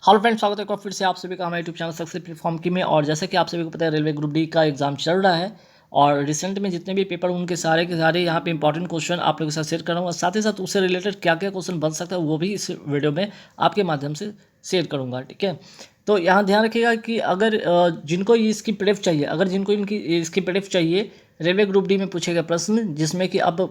Hello friends, स्वागत है एक बार फिर से आप सभी का हमारे यूट्यूब चैनल सक्सेस प्लेटफॉर्म की में। और जैसे कि आप सभी को पता है, रेलवे ग्रुप डी का एग्जाम चल रहा है और रिसेंट में जितने भी पेपर उनके सारे के सारे यहाँ पे इंपॉर्टेंट क्वेश्चन आप लोगों के साथ शेयर कर रहा हूँ। और साथ ही साथ उससे रिलेटेड क्या क्या क्वेश्चन बन सकता है वो भी इस वीडियो में आपके माध्यम से शेयर करूँगा। ठीक है, तो यहाँ ध्यान रखिएगा कि अगर जिनको इसकी पीडीएफ चाहिए, अगर जिनको इनकी इसकी पीडीएफ चाहिए, रेलवे ग्रुप डी में पूछे गए प्रश्न जिसमें कि अब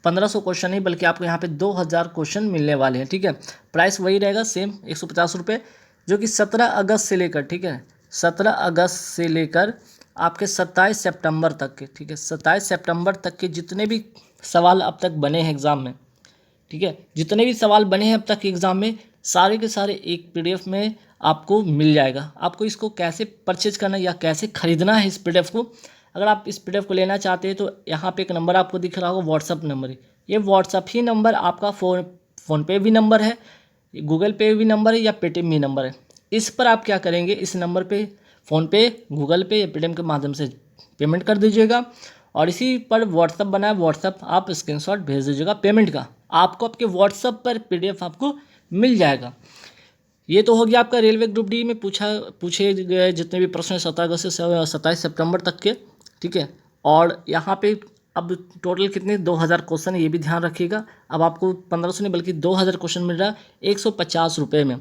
1500 क्वेश्चन नहीं बल्कि आपको यहाँ पे 2000 क्वेश्चन मिलने वाले हैं। ठीक है, प्राइस वही रहेगा सेम 150 रुपये, जो कि 17 अगस्त से लेकर, ठीक है, 17 अगस्त से लेकर आपके 27 सितंबर तक के, ठीक है, 27 सितंबर तक के जितने भी सवाल अब तक बने हैं एग्ज़ाम में, ठीक है, जितने भी सवाल बने हैं अब तक एग्ज़ाम में, सारे के सारे एक पीडीएफ में आपको मिल जाएगा। आपको इसको कैसे परचेज करना है या कैसे ख़रीदना है इस पीडीएफ को, अगर आप इस पीडीएफ को लेना चाहते हैं तो यहाँ पे एक नंबर आपको दिख रहा होगा, व्हाट्सअप नंबर है। ये व्हाट्सअप ही नंबर आपका फ़ोन पे भी नंबर है, गूगल पे भी नंबर है या पेटीएम भी नंबर है। इस पर आप क्या करेंगे, इस नंबर पे फ़ोनपे, गूगल पे या पेटीएम के माध्यम से पेमेंट कर दीजिएगा और इसी पर व्हाट्सअप बना है, व्हाट्सअप आप स्क्रीनशॉट भेज दीजिएगा पेमेंट का, आपको आपके व्हाट्सअप पर पीडीएफ आपको मिल जाएगा। ये तो हो गया आपका रेलवे ग्रुप डी में पूछे गए जितने भी प्रश्न 17 अगस्त से 27 सितंबर तक के। ठीक है, और यहाँ पे अब टोटल कितने 2000 क्वेश्चन है, ये भी ध्यान रखिएगा। अब आपको 1500 नहीं बल्कि 2000 क्वेश्चन मिल रहा है 150 रुपये में।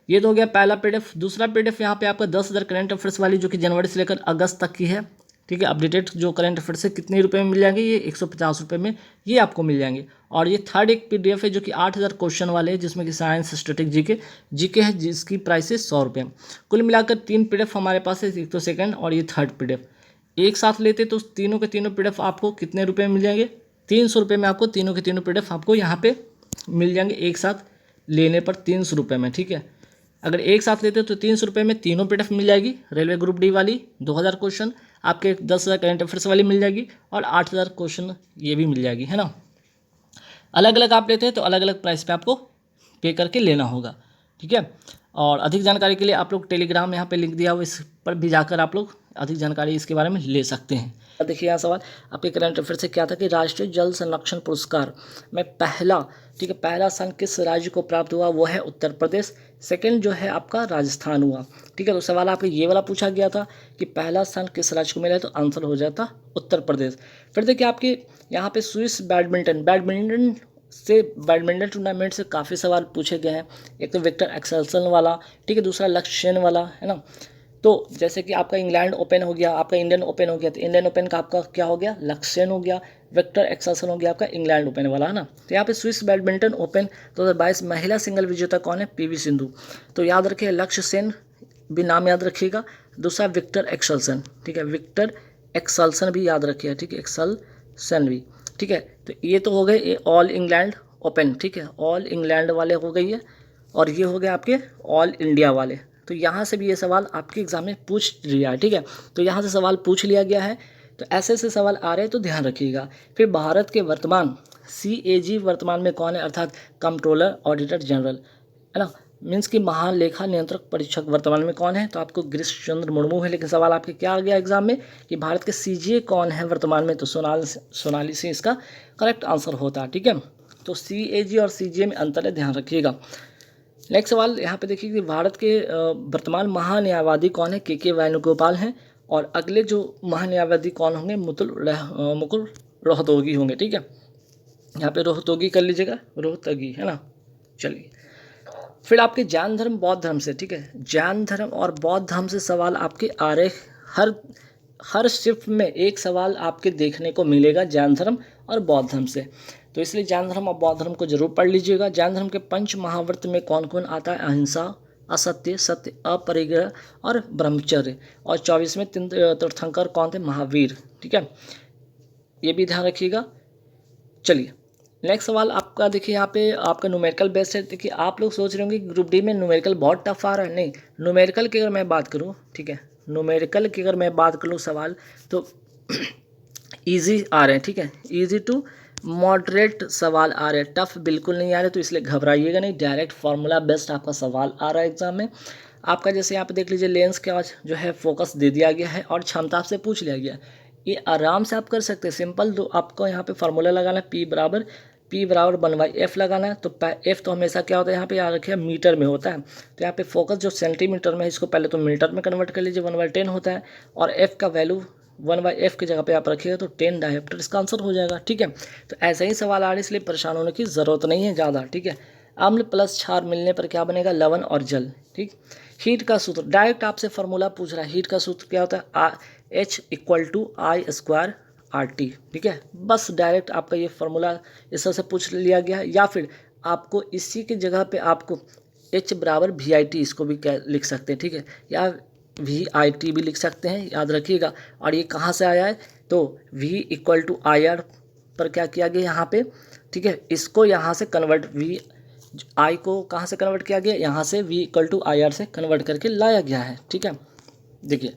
ये तो हो गया पहला पीडीएफ। दूसरा पीडीएफ यहाँ पे आपका 10,000 करंट अफेयर्स वाली, जो कि जनवरी से लेकर अगस्त तक की है। ठीक है, अपडेटेड जो करंट अफेयर्स है कितने रुपए में मिल जाएंगे, ये 150 रुपये में ये आपको मिल जाएंगे। और ये थर्ड एक पीडीएफ है जो कि 8000 क्वेश्चन वाले हैं, जिसमें कि साइंस, स्टैटिक, जीके है, जिसकी प्राइस है 100 रुपये। कुल मिलाकर 3 पीडीएफ हमारे पास है, एक तो सेकंड और ये थर्ड पीडीएफ। एक साथ लेते तो तीनों के तीनों पीडीएफ आपको कितने रुपये में मिल जाएंगे, 300 रुपये में आपको तीनों के तीनों पीडीएफ आपको यहाँ पे मिल जाएंगे, एक साथ लेने पर 300 रुपये में। ठीक है, अगर एक साथ लेते हो तो 300 रुपये में तीनों पीडीएफ मिल जाएगी। रेलवे ग्रुप डी वाली 2000 क्वेश्चन, आपके 10,000 करंट अफेयर्स वाली मिल जाएगी और 8000 क्वेश्चन ये भी मिल जाएगी, है ना। अलग अलग आप लेते हैं तो अलग अलग प्राइस पे आपको पे करके लेना होगा। ठीक है, और अधिक जानकारी के लिए आप लोग टेलीग्राम यहाँ पे लिंक दिया हुआ, इस पर भी जाकर आप लोग अधिक जानकारी इसके बारे में ले सकते हैं। देखिए यहाँ सवाल आपके करंट अफेयर से क्या था कि राष्ट्रीय जल संरक्षण पुरस्कार में पहला, ठीक है, पहला स्थान किस राज्य को प्राप्त हुआ, वो है उत्तर प्रदेश। सेकंड जो है आपका राजस्थान हुआ। ठीक है, तो सवाल आपको ये वाला पूछा गया था कि पहला स्थान किस राज्य को मिला है, तो आंसर हो जाता उत्तर प्रदेश। फिर देखिए आपके यहाँ पे स्विस बैडमिंटन टूर्नामेंट से काफ़ी सवाल पूछे गए हैं। एक तो विक्टर एक्सेल्सन वाला, ठीक है, दूसरा लक्ष्य सेन वाला, है ना। तो जैसे कि आपका इंग्लैंड ओपन हो गया, आपका इंडियन ओपन हो गया, तो इंडियन ओपन का आपका क्या हो गया, लक्ष्य सेन हो गया। विक्टर एक्सेल्सन हो गया आपका इंग्लैंड ओपन वाला, है ना। तो यहाँ पे स्विस बैडमिंटन ओपन 2022 महिला सिंगल विजेता कौन है, पीवी सिंधु। तो याद रखिए लक्ष्य सेन भी नाम याद रखिएगा। दूसरा विक्टर एक्सेल्सन, ठीक है, विक्टर एक्सेल्सन भी याद रखिएगा, ठीक है, एक्सेल्सन भी। ठीक है, तो ये तो हो गए ऑल इंग्लैंड ओपन, ठीक है, ऑल इंग्लैंड वाले हो गई है, और ये हो गए आपके ऑल इंडिया वाले। तो यहाँ से भी ये सवाल आपके एग्जाम में पूछ लिया है। ठीक है, तो यहाँ से सवाल पूछ लिया गया है, तो ऐसे ऐसे सवाल आ रहे हैं, तो ध्यान रखिएगा। फिर भारत के वर्तमान CAG वर्तमान में कौन है, अर्थात कंट्रोलर ऑडिटर जनरल, है ना, मीन्स कि महालेखा नियंत्रक परीक्षक वर्तमान में कौन है, तो आपको गिरीश चंद्र मुर्मू है। लेकिन सवाल आपके क्या आ गया एग्जाम में कि भारत के CGA कौन है वर्तमान में, तो सोनाली सिंह इसका करेक्ट आंसर होता है। ठीक है, तो CAG और CGA में अंतर है, ध्यान रखिएगा। नेक्स्ट सवाल यहाँ पे देखिए कि भारत के वर्तमान महान्यायवादी कौन है, के वेणुगोपाल हैं, और अगले जो महान्यायवादी कौन होंगे, मुकुल रोहतगी होंगे। ठीक है, यहाँ पे रोहतगी कर लीजिएगा, रोहतगी, है ना। चलिए, फिर आपके जैन धर्म बौद्ध धर्म से, ठीक है, जैन धर्म और बौद्ध धर्म से सवाल आपके आ रहे, हर शिफ्ट में एक सवाल आपके देखने को मिलेगा जैन धर्म और बौद्ध धर्म से। तो इसलिए जैन धर्म और बौद्ध धर्म को जरूर पढ़ लीजिएगा। जैन धर्म के पंच महाव्रत में कौन कौन आता है, अहिंसा, असत्य, सत्य, अपरिग्रह और ब्रह्मचर्य। और 24वें तीर्थंकर कौन थे, महावीर। ठीक है, ये भी ध्यान रखिएगा। चलिए नेक्स्ट सवाल आपका देखिए, यहाँ पे आपका न्यूमेरिकल बेस्ड है। देखिए आप लोग सोच रहे होंगे कि ग्रुप डी में न्यूमेरिकल बहुत टफ आ रहा है, नहीं, न्यूमेरिकल की अगर मैं बात करूँ, ठीक है, न्यूमेरिकल की अगर मैं बात करूँ सवाल तो इजी आ रहे हैं। ठीक है, इजी टू मॉडरेट सवाल आ रहे हैं, टफ बिल्कुल नहीं आ रहे, तो इसलिए घबराइएगा नहीं, डायरेक्ट फार्मूला बेस्ड आपका सवाल आ रहा है एग्जाम में आपका। जैसे यहाँ पे देख लीजिए लेंस का जो है फोकस दे दिया गया है और क्षमता से पूछ लिया गया, ये आराम से आप कर सकते हैं, सिंपल। तो आपको यहाँ पे फार्मूला लगाना है, P बराबर 1/f लगाना है। तो f तो हमेशा क्या होता है, यहाँ पे याद रखिए मीटर में होता है, तो यहाँ पे फोकस जो सेंटीमीटर में है इसको पहले तो मीटर में कन्वर्ट कर लीजिए, 1/10 होता है, और f का वैल्यू 1/f की जगह पे आप रखिएगा तो 10 डायोप्टर इसका आंसर हो जाएगा। ठीक है, तो ऐसा ही सवाल आ रहा है, इसलिए परेशान होने की ज़रूरत नहीं है ज़्यादा। ठीक है, अम्ल प्लस क्षार मिलने पर क्या बनेगा, लवण और जल। ठीक, हीट का सूत्र डायरेक्ट आपसे फार्मूला पूछ रहा है, हीट का सूत्र क्या होता है, H=I² RT। ठीक है, बस डायरेक्ट आपका ये फार्मूला इस तरह से पूछ लिया गया है, या फिर आपको इसी की जगह पे आपको H बराबर VIT इसको भी लिख सकते हैं। ठीक है, या VIT भी लिख सकते हैं, याद रखिएगा। और ये कहाँ से आया है, तो V=IR पर क्या किया गया यहाँ पे। ठीक है, इसको यहाँ से कन्वर्ट I को कहाँ से कन्वर्ट किया गया, यहाँ से V=IR से कन्वर्ट करके लाया गया है। ठीक है, देखिए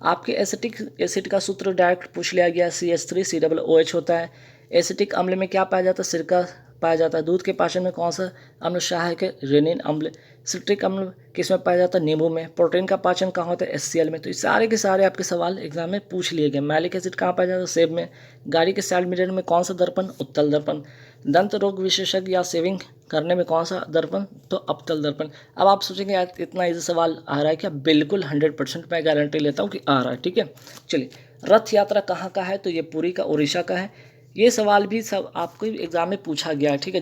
आपके एसिटिक एसिड का सूत्र डायरेक्ट पूछ लिया गया, CH3COOH होता है। एसिटिक अम्ल में क्या पाया जाता है, सिरका पाया जाता है। दूध के पाचन में कौन सा अम्ल सहायक है, रेनिन अम्ल। सिट्रिक अम्ल किस में पाया जाता है, नींबू में। प्रोटीन का पाचन कहाँ होता है, HCl में। तो ये सारे के सारे आपके सवाल एग्जाम में पूछ लिए गए। मैलिक एसिड कहाँ पाया जाता है, सेब में। गाड़ी के साइड मिरर में कौन सा दर्पण, उत्तल दर्पण। दंत रोग विशेषज्ञ या सेविंग करने में कौन सा दर्पण, तो अवतल दर्पण। अब आप सोचेंगे यार इतना इजी सवाल आ रहा है क्या, बिल्कुल 100% मैं गारंटी लेता हूँ कि आ रहा है। ठीक है, चलिए रथ यात्रा कहाँ का है, तो ये पुरी का उड़ीसा का है। ये सवाल भी सब आपको एग्जाम में पूछा गया है। ठीक है,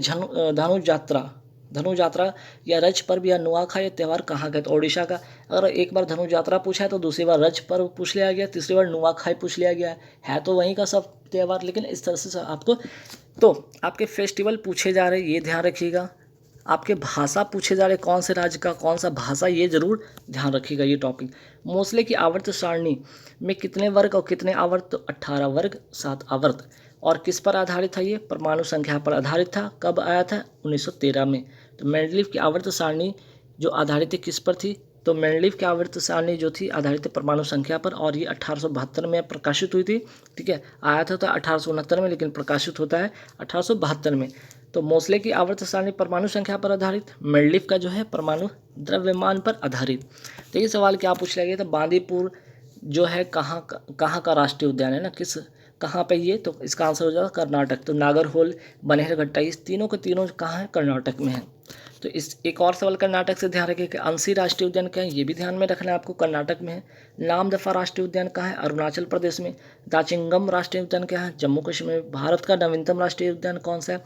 धनु यात्रा या रज पर्व या नुआखाई त्यौहार कहाँ का है, तो ओडिशा का। अगर एक बार धनु यात्रा पूछा है तो दूसरी बार रज पर्व पूछ लिया गया, तीसरी बार नुआखाई पूछ लिया गया है तो वहीं का सब त्यौहार, लेकिन इस तरह से आपको तो आपके फेस्टिवल पूछे जा रहे हैं, ये ध्यान रखिएगा। आपके भाषा पूछे जा रहे कौन से राज्य का कौन सा भाषा, ये जरूर ध्यान रखिएगा ये टॉपिक। मोस्ले की आवर्त सारणी में कितने वर्ग और कितने आवर्त, तो 18 वर्ग 7 आवर्त। और किस पर आधारित था, ये परमाणु संख्या पर आधारित था। कब आया था, 1913 में। तो मेंडलीव की आवर्त सारणी जो आधारित किस पर थी, तो मेंडलीव की आवर्त सारणी जो थी आधारित परमाणु संख्या पर, और ये 1872 में प्रकाशित हुई थी। ठीक है, आया था 1869 में, लेकिन प्रकाशित होता है 1872 में। तो मोस्ले की आवर्त सारणी परमाणु संख्या पर आधारित, मेंडलीव का जो है परमाणु द्रव्यमान पर आधारित। तो ये सवाल क्या पूछ लिया गया था, बांदीपुर जो है कहाँ का राष्ट्रीय उद्यान है ना, कहाँ पे ये, तो इसका आंसर हो जाएगा कर्नाटक। तो नागरहोल, बनेरघट्टा, इस तीनों के तीनों कहाँ है, कर्नाटक में है। तो इस एक और सवाल कर्नाटक से ध्यान रखिए कि अंसी राष्ट्रीय उद्यान क्या है, ये भी ध्यान में रखना है आपको, कर्नाटक में है। नामदफा राष्ट्रीय उद्यान कहाँ है, अरुणाचल प्रदेश में। दाचिंगम राष्ट्रीय उद्यान क्या है, जम्मू कश्मीर में। भारत का नवीनतम राष्ट्रीय उद्यान कौन सा है,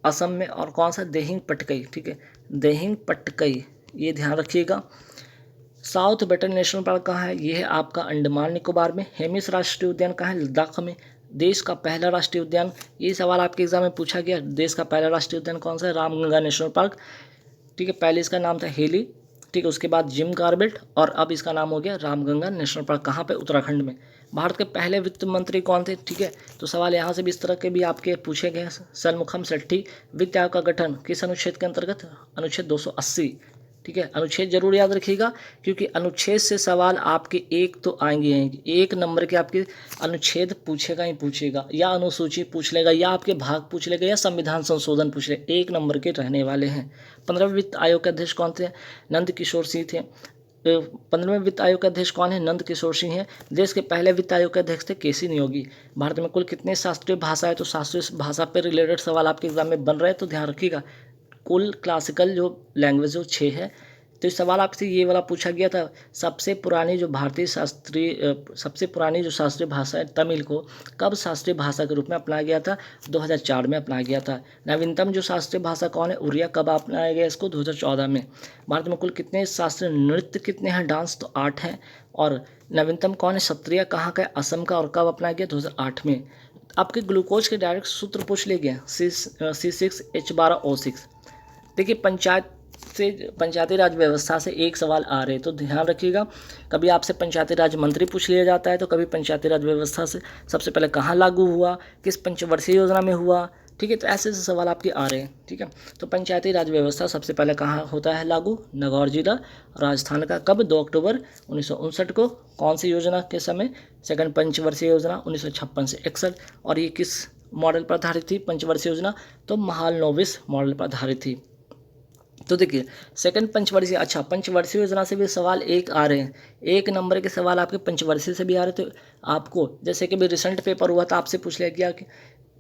असम में। और कौन सा, देहिंग पटकई। ठीक है, देहिंग पटकई, ये ध्यान रखिएगा। साउथ बेटन नेशनल पार्क कहाँ है, ये है आपका अंडमान निकोबार में। हेमिस राष्ट्रीय उद्यान कहाँ है, लद्दाख में। देश का पहला राष्ट्रीय उद्यान, ये सवाल आपके एग्जाम में पूछा गया, देश का पहला राष्ट्रीय उद्यान कौन सा है, रामगंगा नेशनल पार्क। ठीक है, पहले इसका नाम था हेली, ठीक है, उसके बाद जिम कॉर्बेट, और अब इसका नाम हो गया रामगंगा नेशनल पार्क। कहाँ पे, उत्तराखंड में। भारत के पहले वित्त मंत्री कौन थे, ठीक है, तो सवाल यहाँ से भी इस तरह के भी आपके पूछे गए। सनमुखम सेट्टी। वित्त आयोग का गठन किस अनुच्छेद के अंतर्गत, अनुच्छेद 280। ठीक है, अनुच्छेद जरूर याद रखिएगा, क्योंकि अनुच्छेद से सवाल आपके एक तो आएंगे हैं, एक नंबर के आपके अनुच्छेद पूछेगा ही पूछेगा, या अनुसूची पूछ लेगा, या आपके भाग पूछ लेगा, या संविधान संशोधन पूछ लेगा, एक नंबर के रहने वाले हैं। 15वें वित्त आयोग के अध्यक्ष कौन थे, नंद किशोर सिंह थे। 15वें वित्त आयोग के अध्यक्ष कौन है, नंद किशोर सिंह है। देश के पहले वित्त आयोग के अध्यक्ष थे केसी नियोगी। भारत में कुल कितने शास्त्रीय भाषा है, तो शास्त्रीय भाषा पर रिलेटेड सवाल आपके एग्जाम में बन रहे हैं, तो ध्यान रखिएगा। कुल क्लासिकल जो लैंग्वेज जो 6 है। तो इस सवाल आपसे ये वाला पूछा गया था, सबसे पुरानी जो शास्त्रीय भाषा है तमिल को कब शास्त्रीय भाषा के रूप में अपनाया गया था, 2004 में अपनाया गया था। नवीनतम जो शास्त्रीय भाषा कौन है, उड़िया, कब अपनाया गया इसको, 2014 में। भारत में कुल कितने शास्त्रीय नृत्य कितने हैं, डांस, तो 8 हैं। और नवीनतम कौन है, सत्रिया कहाँ का है, असम का, और कब अपनाया गया, 2008 में। आपके ग्लूकोज के डायरेक्ट सूत्र पूछ ले गया, C6H12O6। देखिए पंचायती राज व्यवस्था से एक सवाल आ रहे, तो ध्यान रखिएगा। कभी आपसे पंचायती राज मंत्री पूछ लिया जाता है, तो कभी पंचायती राज व्यवस्था से सबसे पहले कहाँ लागू हुआ, किस पंचवर्षीय योजना में हुआ। ठीक है, तो ऐसे सवाल आपके आ रहे हैं। ठीक है, तो पंचायती राज व्यवस्था सबसे पहले कहाँ होता है लागू, नागौर जिला राजस्थान का। कब, 2 अक्टूबर 1959 को। कौन सी योजना के समय, सेकंड पंचवर्षीय योजना 1956 से 61। और ये किस मॉडल पर आधारित थी पंचवर्षीय योजना, तो महालनोबिस मॉडल पर आधारित थी। तो देखिए सेकंड पंचवर्षीय, अच्छा पंचवर्षीय योजना से भी सवाल एक आ रहे हैं, एक नंबर के सवाल आपके पंचवर्षीय से भी आ रहे थे। आपको जैसे कि भी रिसेंट पेपर हुआ था, आपसे पूछ लिया गया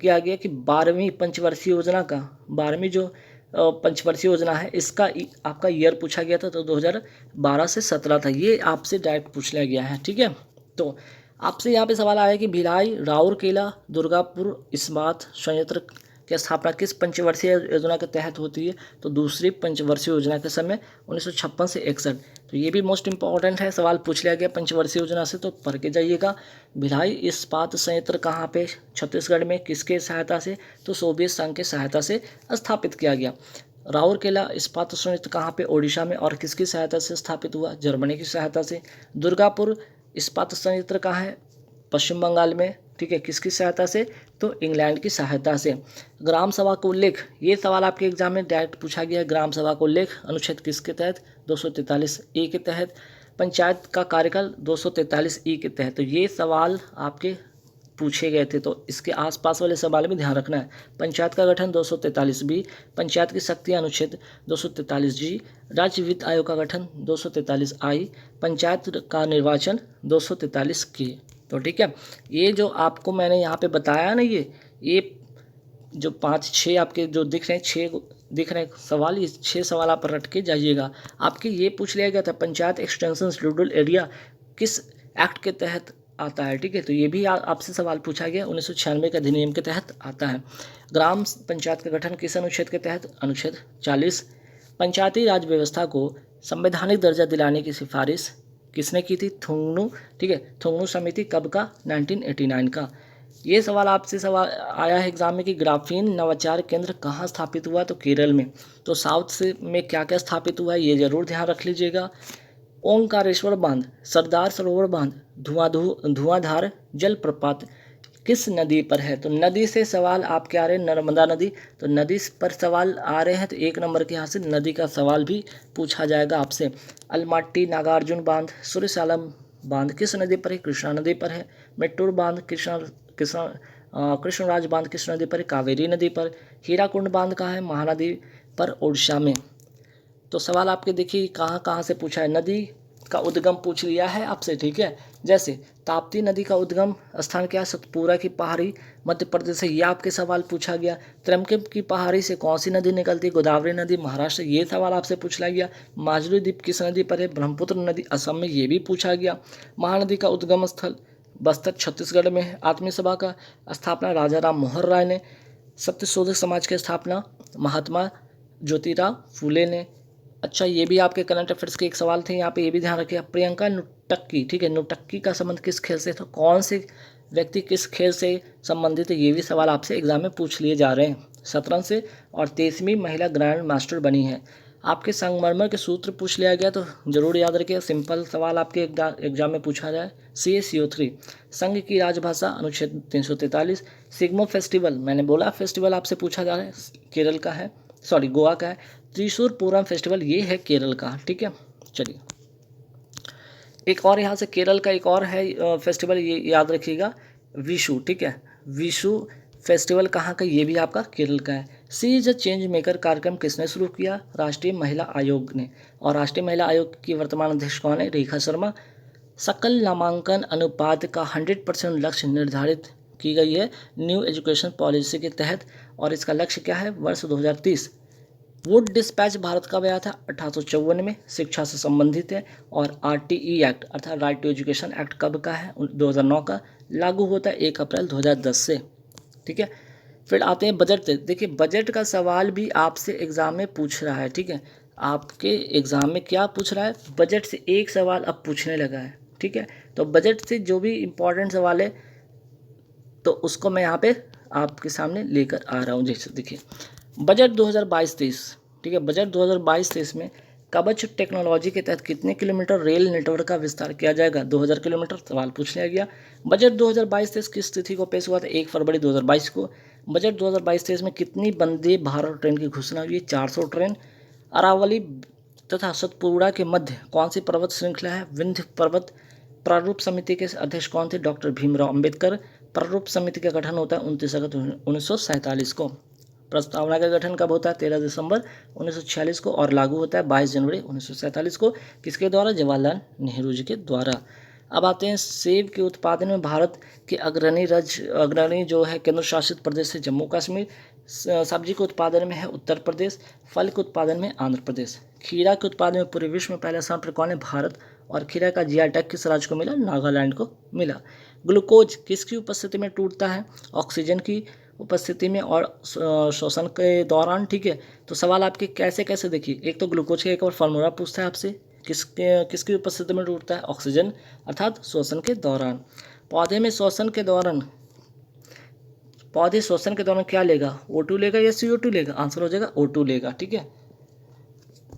किया गया कि 12वीं पंचवर्षीय योजना का 12वीं जो पंचवर्षीय योजना है इसका आपका ईयर पूछा गया था, तो 2012 से 17 था। ये आपसे डायरेक्ट पूछ लिया गया है, ठीक है। तो आपसे यहाँ पे सवाल आया कि भिलाई राउरकेला दुर्गापुर इस्पात संयंत्र की स्थापना किस पंचवर्षीय योजना के तहत होती है, तो दूसरी पंचवर्षीय योजना के समय 1956 से 61। तो ये भी मोस्ट इंपॉर्टेंट है, सवाल पूछ लिया गया पंचवर्षीय योजना से, तो पढ़ के जाइएगा। भिलाई इस्पात संयंत्र कहाँ पे, छत्तीसगढ़ में, किसके सहायता से, तो सोवियत संघ के सहायता से स्थापित किया गया। राउरकेला इस्पात संयंत्र कहाँ पे, ओडिशा में, और किसकी सहायता से स्थापित हुआ, जर्मनी की सहायता से। दुर्गापुर इस्पात संयंत्र कहाँ है, पश्चिम बंगाल में, ठीक है, किसकी सहायता से, तो इंग्लैंड की सहायता से। ग्राम सभा का उल्लेख, ये सवाल आपके एग्जाम में डायरेक्ट पूछा गया है। ग्राम सभा का उल्लेख अनुच्छेद किसके तहत, 243 के तहत। पंचायत का कार्यकाल 243 के तहत। तो ये सवाल आपके पूछे गए थे, तो इसके आसपास वाले सवाल में ध्यान रखना है। पंचायत का गठन 243 पंचायत की शक्तियाँ अनुच्छेद 243 राज्य वित्त आयोग का गठन 243 पंचायत का निर्वाचन 243 तो ठीक है। ये जो आपको मैंने यहाँ पे बताया ना, ये जो 5-6 आपके जो दिख रहे हैं, 6 दिख रहे हैं सवाल, ये 6 सवाल आप रट के जाइएगा। आपके ये पूछ लिया गया था पंचायत एक्सटेंशन रूरल एरिया किस एक्ट के तहत आता है, ठीक है। तो ये भी आपसे सवाल पूछा गया, 1996 के अधिनियम के तहत आता है। ग्राम पंचायत का गठन किस अनुच्छेद के तहत, अनुच्छेद 40। पंचायती राज व्यवस्था को संवैधानिक दर्जा दिलाने की सिफारिश किसने की थी, थुंगनू, ठीक है। थुंगनू समिति कब का, 1989 का। ये सवाल आपसे सवाल आया है एग्जाम में कि ग्राफीन नवाचार केंद्र कहाँ स्थापित हुआ, तो केरल में। तो साउथ से में क्या क्या स्थापित हुआ है ये जरूर ध्यान रख लीजिएगा। ओंकारेश्वर बांध, सरदार सरोवर बांध, धुआंधार जलप्रपात किस नदी पर है, तो नदी से सवाल आपके आ रहे हैं, नर्मदा नदी। तो नदी पर सवाल आ रहे हैं, तो 1 नंबर के यहाँ से नदी का सवाल भी पूछा जाएगा आपसे। अलमाटी नागार्जुन बांध, सूर्यशालम बांध किस नदी पर है, कृष्णा नदी पर है। मेट्टूर बांध कृष्णराज बांध किस नदी पर है, कावेरी नदी पर। हीराकुंड बांध कहाँ है, महानदी पर, ओडिशा में। तो सवाल आपके देखिए कहाँ कहाँ से पूछा है, नदी का उद्गम पूछ लिया है आपसे, ठीक है। जैसे ताप्ती नदी का उद्गम स्थान क्या है, सतपुरा की पहाड़ी, मध्य प्रदेश से, ये आपके सवाल पूछा गया। त्रयंबकेश्वर की पहाड़ी से कौन सी नदी निकलती है, गोदावरी नदी, महाराष्ट्र, ये सवाल आपसे पूछ लिया गया। माजुली द्वीप किस नदी पर है, ब्रह्मपुत्र नदी, असम में, ये भी पूछा गया। महानदी का उद्गम स्थल बस्तर छत्तीसगढ़ में है। आत्मीय सभा का स्थापना राजा राम मोहन राय ने। सत्यशोधक समाज की स्थापना महात्मा ज्योतिराव फूले ने। अच्छा, ये भी आपके करंट अफेयर्स के एक सवाल थे, यहाँ पे ये भी ध्यान रखिए। प्रियंका नुटक्की, ठीक है, नुटक्की का संबंध किस खेल से था, कौन से व्यक्ति किस खेल से संबंधित है, ये भी सवाल आपसे एग्जाम में पूछ लिए जा रहे हैं। शतरंज से, और 23वीं महिला ग्रैंड मास्टर बनी है। आपके संगमरमर के सूत्र पूछ लिया गया, तो जरूर याद रखिए, सिंपल सवाल आपके एग्जाम में पूछा जाए। CaCO3 संघ की राजभाषा, अनुच्छेद 343। सिग्मो फेस्टिवल, मैंने बोला फेस्टिवल आपसे पूछा जा रहा है, केरल का है, सॉरी गोवा का है। त्रिशूर पूरम फेस्टिवल ये है केरल का, ठीक है। चलिए एक और यहाँ से केरल का एक और है फेस्टिवल, ये याद रखिएगा, विशु, ठीक है। विशु फेस्टिवल कहाँ का, ये भी आपका केरल का है। सी इज अ चेंज मेकर कार्यक्रम किसने शुरू किया, राष्ट्रीय महिला आयोग ने। और राष्ट्रीय महिला आयोग की वर्तमान अध्यक्ष कौन है, रेखा शर्मा। सकल नामांकन अनुपात का 100% लक्ष्य निर्धारित की गई है न्यू एजुकेशन पॉलिसी के तहत, और इसका लक्ष्य क्या है, वर्ष 2030। वुड डिस्पैच भारत कब आया था, 1854 में, शिक्षा से संबंधित है। और RTE एक्ट अर्थात राइट टू एजुकेशन एक्ट कब का है, 2009 का, लागू होता है 1 अप्रैल 2010 से, ठीक है। फिर आते हैं बजट से। देखिए बजट का सवाल भी आपसे एग्जाम में पूछ रहा है, ठीक है। आपके एग्जाम में क्या पूछ रहा है, बजट से एक सवाल अब पूछने लगा है, ठीक है। तो बजट से जो भी इम्पोर्टेंट सवाल है तो उसको मैं यहाँ पे आपके सामने लेकर आ रहा हूँ। जैसे देखिए बजट 2022-23, ठीक है। बजट 2022-23 में कवच टेक्नोलॉजी के तहत कितने किलोमीटर रेल नेटवर्क का विस्तार किया जाएगा, 2000 किलोमीटर, सवाल पूछ लिया गया। बजट 2022-23 किस तिथि को पेश हुआ था, 1 फरवरी 2022 को। बजट 2022-23 में कितनी वंदे भारत ट्रेन की घोषणा हुई है, 400 ट्रेन। अरावली तथा सतपुड़ा के मध्य कौन सी पर्वत श्रृंखला है, विंध्य पर्वत। प्रारूप समिति के अध्यक्ष कौन थे, डॉक्टर भीमराव अंबेडकर। प्रारूप समिति का गठन होता है 29 अगस्त 1947 को। प्रस्तावना का गठन कब होता है, 13 दिसंबर 1946 को, और लागू होता है 22 जनवरी 1947 को। किसके द्वारा, जवाहरलाल नेहरू जी के द्वारा। अब आते हैं सेब के उत्पादन में भारत के अग्रणी जो है केंद्र शासित प्रदेश है जम्मू कश्मीर, सब्जी के उत्पादन में है उत्तर प्रदेश, फल के उत्पादन में आंध्र प्रदेश, खीरा के उत्पादन में पूरे विश्व में पहले स्थान पर कौन है? भारत। और खीरा का जीआई टैग किस राज्य को मिला? नागालैंड को मिला। ग्लूकोज किसकी उपस्थिति में टूटता है? ऑक्सीजन की उपस्थिति में और श्वसन के दौरान। ठीक है, तो सवाल आपके कैसे कैसे देखिए, एक तो ग्लूकोज का एक और फार्मूला पूछता है आपसे, किसकी उपस्थिति में टूटता है? ऑक्सीजन अर्थात श्वसन के दौरान। पौधे श्वसन के दौरान क्या लेगा? O2 लेगा या CO2 लेगा? आंसर हो जाएगा O2 लेगा। ठीक है,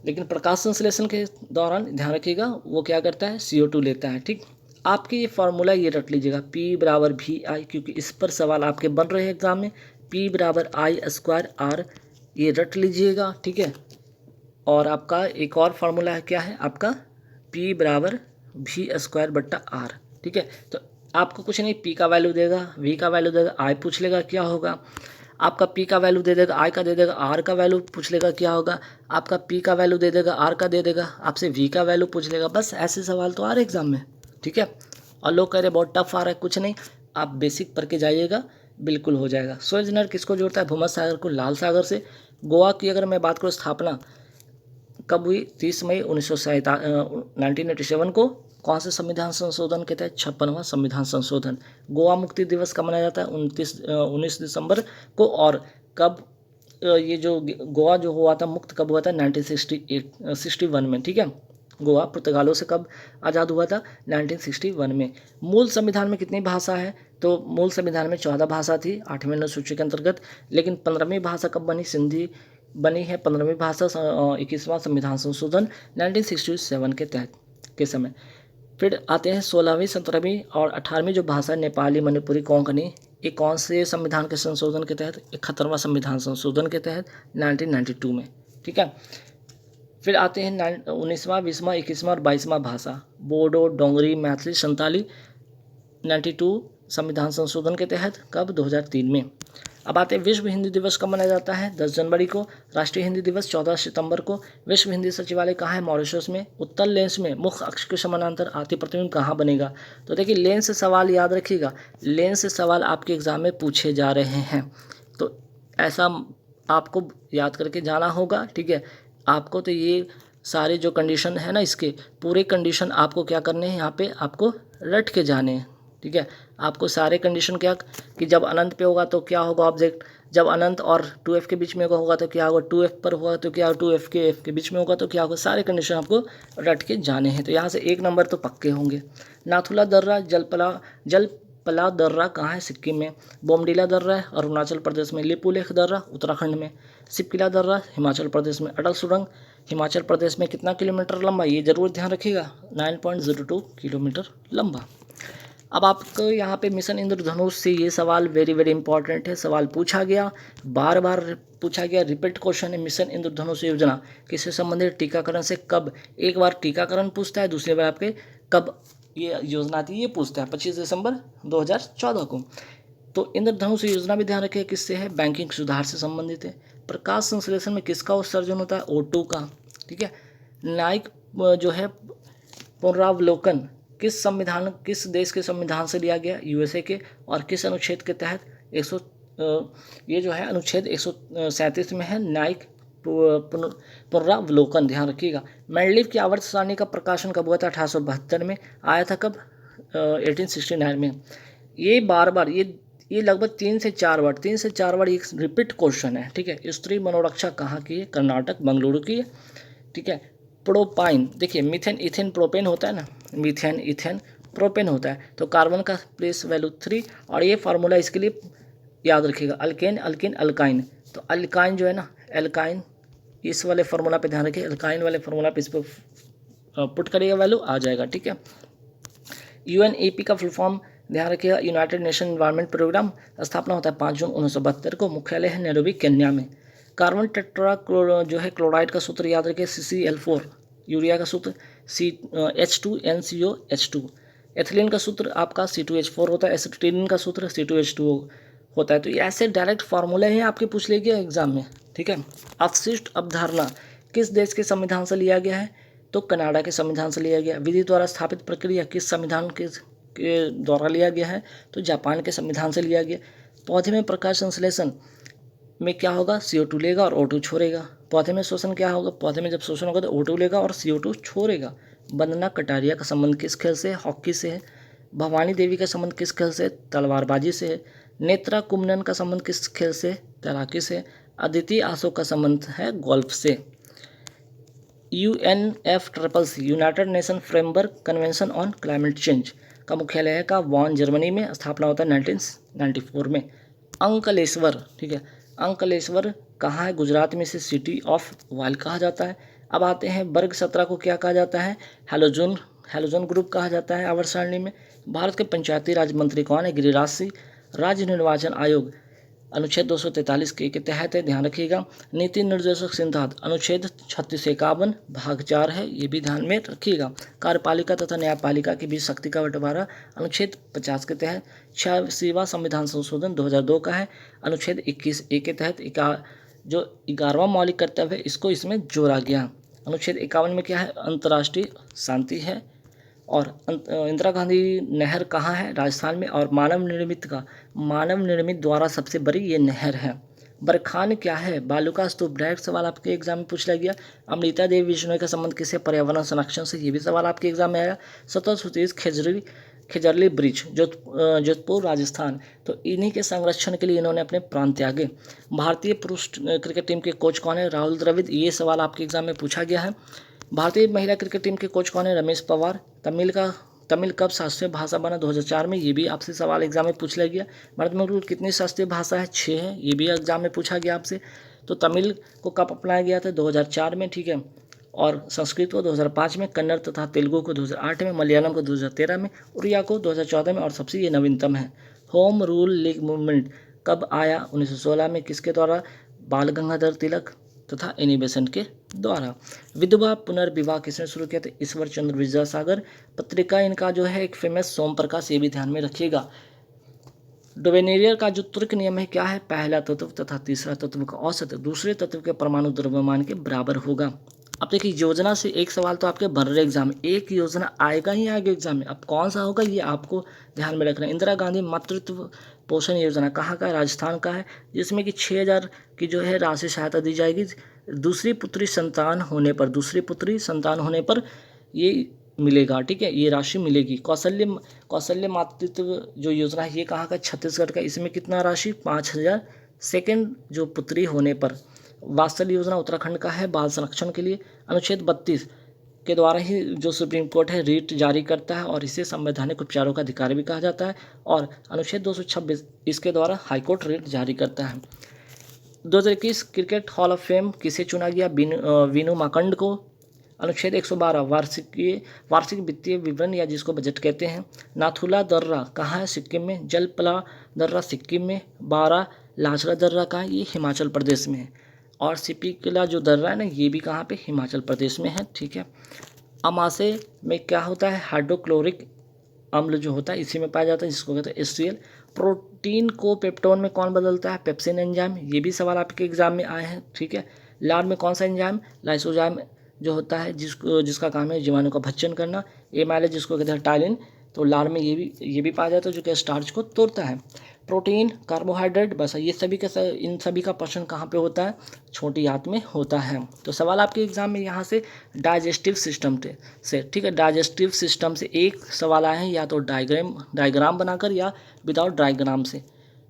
लेकिन प्रकाश संश्लेषण के दौरान ध्यान रखिएगा वो क्या करता है? CO2 लेता है। ठीक, आपके ये फार्मूला ये रट लीजिएगा, P बराबर VI, क्योंकि इस पर सवाल आपके बन रहे हैं एग्जाम में। P बराबर I²R, ये रट लीजिएगा। ठीक है, और आपका एक और फार्मूला है, क्या है आपका? P बराबर V²/R। ठीक है, तो आपको कुछ नहीं, P का वैल्यू देगा, V का वैल्यू देगा, I पूछ लेगा क्या होगा, आपका P का वैल्यू दे देगा, I का दे देगा, R का वैल्यू पूछ लेगा क्या होगा, आपका P का वैल्यू दे देगा, R का दे देगा, आपसे V का वैल्यू पूछ लेगा। बस ऐसे सवाल तो आ रहे एग्जाम में। ठीक है, और लोग कह रहे बहुत टफ आ रहा है, कुछ नहीं, आप बेसिक पढ़ के जाइएगा, बिल्कुल हो जाएगा। सूएज नहर किसको जोड़ता है? भूमध्य सागर को लाल सागर से। गोवा की अगर मैं बात करूँ, स्थापना कब हुई? 30 मई 1987 को। कौन से संविधान संशोधन के तहत? 56वां संविधान संशोधन। गोवा मुक्ति दिवस कब मनाया जाता है? 19 दिसंबर को। और कब ये जो गोवा जो हुआ था, मुक्त कब हुआ था? 1961 में। ठीक है, गोवा पुर्तगालों से कब आज़ाद हुआ था? 1961 में। मूल संविधान में कितनी भाषा है? तो मूल संविधान में 14 भाषा थी 8वीं अनुसूची के अंतर्गत, लेकिन 15वीं भाषा कब बनी? सिंधी बनी है 15वीं भाषा 21वां संविधान संशोधन 1967 के तहत के समय। फिर आते हैं 16वीं, 17वीं और 18वीं जो भाषा, नेपाली, मणिपुरी, कोंकणी, ये कौन से संविधान के संशोधन के तहत? 71वां संविधान संशोधन के तहत 1992 में। ठीक है, फिर आते हैं 19वां, 20वां, 21वां और 22वां भाषा, बोडो, डोंगरी, मैथिली, संताली, 92 संविधान संशोधन के तहत। कब? 2003 में। अब आते हैं विश्व हिंदी दिवस कब मनाया जाता है? 10 जनवरी को। राष्ट्रीय हिंदी दिवस 14 सितंबर को। विश्व हिंदी सचिवालय कहाँ है? मॉरिशस में। उत्तल लेंस में मुख्य अक्ष के समानांतर आती प्रतिबिंब कहाँ बनेगा? तो देखिए, लेंस से सवाल याद रखिएगा, लेंस से सवाल आपके एग्जाम में पूछे जा रहे हैं, तो ऐसा आपको याद करके जाना होगा। ठीक है, आपको तो ये सारे जो कंडीशन है ना, इसके पूरे कंडीशन आपको क्या करने हैं, यहाँ पे आपको रट के जाने हैं। ठीक है, आपको सारे कंडीशन क्या, कि जब अनंत पे होगा तो क्या होगा ऑब्जेक्ट, जब अनंत और 2f के बीच में होगा तो क्या होगा, 2f पर होगा तो क्या होगा, 2f के f के बीच में होगा तो क्या होगा, सारे कंडीशन आपको रट के जाने हैं। तो यहाँ से 1 नंबर तो पक्के होंगे। नाथुला दर्रा, जलपला दर्रा कहाँ है? सिक्किम में। बोमडीला दर्रा है अरुणाचल प्रदेश में। लिपुलेख दर्रा उत्तराखंड में। सिपकिला दर्रा हिमाचल प्रदेश में। अटल सुरंग हिमाचल प्रदेश में कितना किलोमीटर लंबा, ये जरूर ध्यान रखिएगा, 9.02 किलोमीटर लंबा। अब आपको यहाँ पे मिशन इंद्रधनुष से ये सवाल वेरी वेरी इंपॉर्टेंट है, सवाल पूछा गया, बार बार पूछा गया, रिपीट क्वेश्चन है। मिशन इंद्रधनुष योजना किससे संबंधित? टीकाकरण से। कब? एक बार टीकाकरण पूछता है, दूसरी बार आपके कब ये योजना थी ये पूछता है, 25 दिसंबर 2014 को। तो इंद्रधनुष योजना भी ध्यान रखिए किससे है? बैंकिंग सुधार से संबंधित है। प्रकाश संश्लेषण में किसका उत्सर्जन होता है? O2 का। ठीक है, न्यायिक जो है पुनरावलोकन किस देश के संविधान से लिया गया? USA के। और किस अनुच्छेद के तहत? ये जो है अनुच्छेद 137 में है, न्यायिक पुनरावलोकन, ध्यान रखिएगा। मेंडलीव की आवर्त सारणी का प्रकाशन कब हुआ था? 1872 में। आया था कब? 1869 में। ये बार बार ये लगभग 3 से 4 बार एक रिपीट क्वेश्चन है। ठीक है, स्त्री मनोरक्षा कहाँ की है? कर्नाटक, बेंगलुरु की है। ठीक है, प्रोपाइन, देखिए मीथेन, इथेन, प्रोपेन होता है ना, मीथेन, इथेन, प्रोपेन होता है, तो कार्बन का प्लेस वैल्यू 3। और ये फार्मूला इसके लिए याद रखिएगा, अल्केन, अल्किन, अल्काइन। तो अल्काइन जो है ना, एल्काइन, इस वाले फार्मूला पे ध्यान रखिए, अल्काइन वाले फार्मूला पे इस पर पुट करिएगा, वैल्यू आ जाएगा। ठीक है, UNEP का फुल फॉर्म ध्यान रखिएगा, यूनाइटेड नेशन एनवायरनमेंट प्रोग्राम। स्थापना होता है 5 जून 1972 को। मुख्यालय है नैरोबी, केन्या में। कार्बन टेट्रा जो है क्लोराइड का सूत्र याद रखिए, CCl4। यूरिया का सूत्र H2NCOH2। एथिलीन का सूत्र आपका C2H4 होता है। एसिटिलीन का सूत्र C2H2O होता है। तो ये ऐसे डायरेक्ट फार्मूले हैं, आपके पूछ लेंगे एग्जाम में। ठीक है, अवशिष्ट अवधारणा किस देश के संविधान से लिया गया है? तो कनाडा के संविधान से लिया गया। विधि द्वारा स्थापित प्रक्रिया किस संविधान के द्वारा लिया गया है, तो जापान के संविधान से लिया गया। पौधे में प्रकाश संश्लेषण में क्या होगा, CO2 लेगा और O2 छोड़ेगा। पौधे में शोषण क्या होगा, पौधे में जब शोषण होगा तो O2 लेगा और CO2 छोड़ेगा। वंदना कटारिया का संबंध किस खेल से है, हॉकी से है। भवानी देवी का संबंध किस खेल से, तलवारबाजी से है। नेत्रा कुमनन का संबंध किस खेल से, तैराकी से। अदिति आसो का संबंध है गोल्फ से। UNFCCC United nation framework convention on climate change का मुख्यालय है का वॉन, जर्मनी में। स्थापना होता है 1994 में। अंकलेश्वर, ठीक है, अंकलेश्वर कहाँ है, गुजरात में। इसे सिटी ऑफ वाइल्ड कहा जाता है। अब आते हैं वर्ग 17 को क्या कहा जाता है, हैलोजन ग्रुप कहा जाता है आवर्त सारणी में। भारत के पंचायती राज मंत्री कौन है, गिरिराज सिंह। राज्य निर्वाचन आयोग अनुच्छेद 243 के तहत है, ध्यान रखिएगा। नीति निर्देशक सिद्धांत अनुच्छेद 3651 भाग 4 है, ये भी ध्यान में रखिएगा। कार्यपालिका तथा न्यायपालिका के बीच शक्ति का बंटवारा अनुच्छेद 50 के तहत। 86वां संविधान संशोधन 2002 का है, अनुच्छेद 21A के तहत। जो 11वां मौलिक कर्तव्य है इसको इसमें जोड़ा गया। अनुच्छेद 51 में क्या है, अंतर्राष्ट्रीय शांति है। और इंदिरा गांधी नहर कहाँ है, राजस्थान में। और मानव निर्मित द्वारा सबसे बड़ी ये नहर है। बरखान क्या है, बालू का स्तूप। डायरेक्ट सवाल आपके एग्जाम में पूछ लिया गया। अमृता देवी बिश्नोई का संबंध किससे, पर्यावरण संरक्षण से, ये भी सवाल आपके एग्जाम में आया। 1730 खिजरली ब्रिज, जोधपुर राजस्थान। तो इन्हीं के संरक्षण के लिए इन्होंने अपने प्राण त्यागे। भारतीय पुरुष क्रिकेट टीम के कोच कौन है, राहुल द्रविड़, ये सवाल आपके एग्जाम में पूछा गया है। भारतीय महिला क्रिकेट टीम के कोच कौन है, रमेश पवार। तमिल कब शास्त्रीय भाषा बना, 2004 में, ये भी आपसे सवाल एग्जाम में पूछ लिया गया। भारत में कुल कितनी शास्त्रीय भाषा है, 6 है, ये भी एग्जाम में पूछा गया आपसे। तो तमिल को कब अपनाया गया था, 2004 में, ठीक है। और संस्कृत को 2005 में, कन्नड़ तथा तेलुगु को 2008 में, मलयालम को 2013 में, उड़िया को 2014 में, और सबसे ये नवीनतम है। होम रूल लीग मूवमेंट कब आया, 1916 में, किसके द्वारा, बाल गंगाधर तिलक तथा एनी बेसेंट के द्वारा। विधवा पुनर्विवाह किसने शुरू किया था, ईश्वर चंद्र विद्यासागर। पत्रिका इनका जो है एक फेमस सोम प्रकाश, ये भी ध्यान में रखिएगा। डोवेनेरियर का जो तुर्क नियम है क्या है, पहला तत्व तथा तीसरा तत्व का औसत दूसरे तत्व के परमाणु द्रव्यमान के बराबर होगा। अब देखिए योजना से एक सवाल तो आपके बन रहे एग्जाम में, एक योजना आएगा ही आएगा एग्जाम में। अब कौन सा होगा ये आपको ध्यान में रखना है। इंदिरा गांधी मातृत्व पोषण योजना कहाँ का है, राजस्थान का है, जिसमें कि 6000 की जो है राशि सहायता दी जाएगी दूसरी पुत्री संतान होने पर ये मिलेगा, ठीक है, ये राशि मिलेगी। कौशल्य मातृत्व जो योजना है ये कहाँ का, छत्तीसगढ़ का। इसमें कितना राशि, 5000 सेकेंड जो पुत्री होने पर। वात्सल्य योजना उत्तराखंड का है, बाल संरक्षण के लिए। अनुच्छेद 32 के द्वारा ही जो सुप्रीम कोर्ट है रीट जारी करता है और इसे संवैधानिक उपचारों का अधिकार भी कहा जाता है। और अनुच्छेद 226 इसके द्वारा हाईकोर्ट रीट जारी करता है। 2021 क्रिकेट हॉल ऑफ फेम किसे चुना गया, वीनू माकंड को। अनुच्छेद 112 वार्षिक वित्तीय विवरण या जिसको बजट कहते हैं। नाथुला दर्रा कहाँ है, सिक्किम में। जलपला दर्रा सिक्किम में। बारा लाचरा दर्रा कहाँ है, ये हिमाचल प्रदेश में है। और सिपिकला जो दर्रा है ना, ये भी कहाँ पे, हिमाचल प्रदेश में है, ठीक है। अमाशय में क्या होता है, हाइड्रोक्लोरिक अम्ल जो होता है इसी में पाया जाता है, जिसको कहते हैं HCl। प्रोटीन को पेप्टोन में कौन बदलता है, पेप्सिन एंजाइम, ये भी सवाल आपके एग्जाम में आए हैं, ठीक है। लार में कौन सा एंजाइम, लाइसोजाइम जो होता है जिसका काम है जीवाणु का भक्षण करना। एमाइलेज जिसको कहते हैं टाइलिन, तो लार में ये भी पाया जाता है जो कि स्टार्च को तोड़ता है। प्रोटीन, कार्बोहाइड्रेट, बस ये सभी का इन सभी का पोषण कहाँ पे होता है, छोटी आंत में होता है। तो सवाल आपके एग्जाम में यहाँ से डाइजेस्टिव सिस्टम से, ठीक है, डाइजेस्टिव सिस्टम से एक सवाल आए हैं, या तो डायग्राम बनाकर या विदाउट डायग्राम से,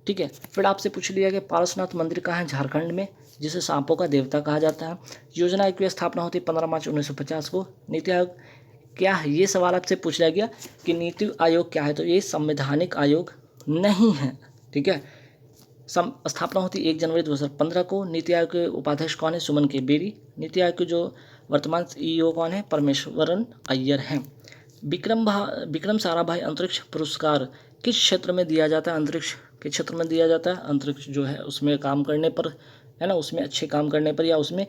ठीक है। फिर आपसे पूछ लिया गया पारसनाथ मंदिर कहाँ है, झारखंड में, जिसे सांपों का देवता कहा जाता है। योजना आयोग की स्थापना होती है 15 मार्च 1950 को। नीति आयोग क्या है, ये सवाल आपसे पूछ लिया गया कि नीति आयोग क्या है, तो ये संवैधानिक आयोग नहीं है, ठीक है। स्थापना होती 1 जनवरी 2015 को। नीति आयोग के उपाध्यक्ष कौन है, सुमन के बेरी। नीति आयोग के जो वर्तमान CEO कौन है, परमेश्वरन अय्यर हैं। विक्रम साराभाई अंतरिक्ष पुरस्कार किस क्षेत्र में दिया जाता है, अंतरिक्ष के क्षेत्र में दिया जाता है। अंतरिक्ष जो है उसमें काम करने पर है ना, उसमें अच्छे काम करने पर या उसमें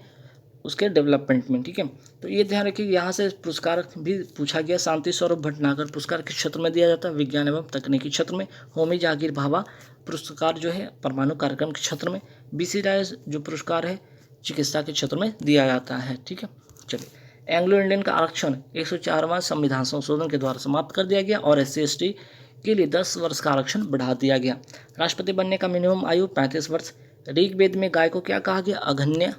उसके डेवलपमेंट में, ठीक है। तो ये ध्यान रखिए, यहाँ से पुरस्कार भी पूछा गया। शांति स्वरूप भटनागर पुरस्कार किस क्षेत्र में दिया जाता है, विज्ञान एवं तकनीकी क्षेत्र में। होमी जहांगीर भाभा पुरस्कार जो है परमाणु कार्यक्रम के क्षेत्र में। BC राय जो पुरस्कार है चिकित्सा के क्षेत्र में दिया जाता है, ठीक है। चलिए एंग्लो इंडियन का आरक्षण 104वां संविधान संशोधन के द्वारा समाप्त कर दिया गया और SC/ST के लिए 10 वर्ष का आरक्षण बढ़ा दिया गया। राष्ट्रपति बनने का मिनिमम आयु 35 वर्ष। ऋग्वेद में गाय को क्या कहा गया? अघन्य।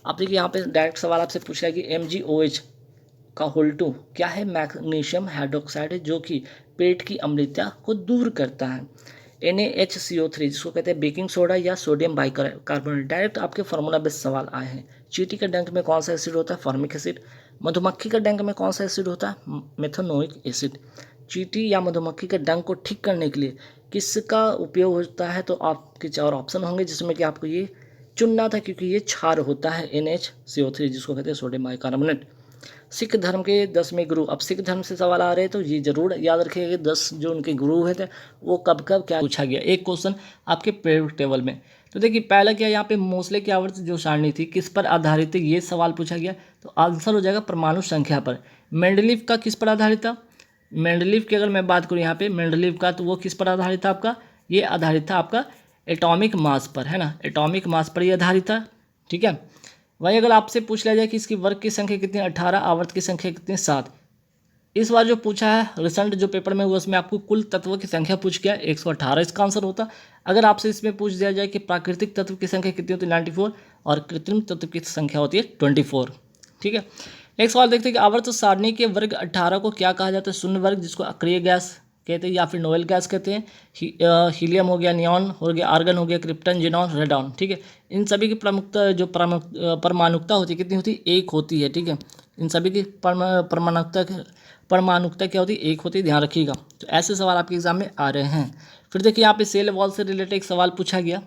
आप देखिए यहाँ पे डायरेक्ट सवाल आपसे पूछा है कि MgOH का होल्टू क्या है? मैग्नीशियम हाइड्रोक्साइड है, जो कि पेट की अम्लता को दूर करता है। NaHCO3 जिसको कहते हैं बेकिंग सोडा या सोडियम बाइकार्बोनेट। डायरेक्ट आपके फार्मूला बेस्ड सवाल आए हैं। चींटी के डंक में कौन सा एसिड होता है? Formic acid. मधुमक्खी का डंक में कौन सा एसिड होता है? Methanoic acid. चींटी या मधुमक्खी के डंक को ठीक करने के लिए किसका उपयोग होता है? तो आपके 4 ऑप्शन होंगे जिसमें कि आपको ये चुनना था, क्योंकि ये क्षार होता है NaCO3 जिसको कहते हैं सोडियम बाइकार्बोनेट। सिख धर्म के 10वें गुरु। अब सिख धर्म से सवाल आ रहे हैं तो ये जरूर याद रखिएगा कि 10 जो उनके गुरु हुए थे वो कब कब क्या पूछा गया। एक क्वेश्चन आपके पीरियोडिक टेबल में। तो देखिए पहला क्या, यहाँ पे मोस्ले की आवर्त जो सारणी थी किस पर आधारित है, ये सवाल पूछा गया। तो आंसर हो जाएगा परमाणु संख्या पर। मेंडलीव का किस पर आधारित था? मेंडलीव की अगर मैं बात करूँ यहाँ पे मेंडलीव का, तो वो किस पर आधारित था आपका? ये आधारित था आपका एटॉमिक मास पर, है ना, एटॉमिक मास पर ये आधारित था। ठीक है। वही अगर आपसे पूछ लिया जाए कि इसकी वर्ग की संख्या कितनी, 18, आवर्त की संख्या कितनी, 7। इस बार जो पूछा है रिसेंट जो पेपर में हुआ उसमें आपको कुल तत्वों की संख्या पूछ गया 118 इसका आंसर होता। अगर आपसे इसमें पूछ दिया जाए कि प्राकृतिक तत्व की संख्या कितनी होती है 94 और कृत्रिम तत्व की संख्या होती है 24। ठीक है। एक सवाल देखते हैं कि आवर्त सारणी के वर्ग 18 को क्या कहा जाता है? शून्य वर्ग, जिसको अक्रिय गैस कहते हैं या फिर नोवेल गैस कहते हैं। हीलियम हो गया, नियॉन हो गया, आर्गन हो गया, क्रिप्टन, जिनॉन, रेडॉन। ठीक है। इन सभी की प्रमुखता जो परमाणुकता होती है कितनी होती है? 1 होती है। ठीक है। इन सभी की परमाणुकता क्या होती है? 1 होती है, ध्यान रखिएगा। तो ऐसे सवाल आपके एग्जाम में आ रहे हैं। फिर देखिए यहाँ पे सेल वॉल से रिलेटेड एक सवाल पूछा गया।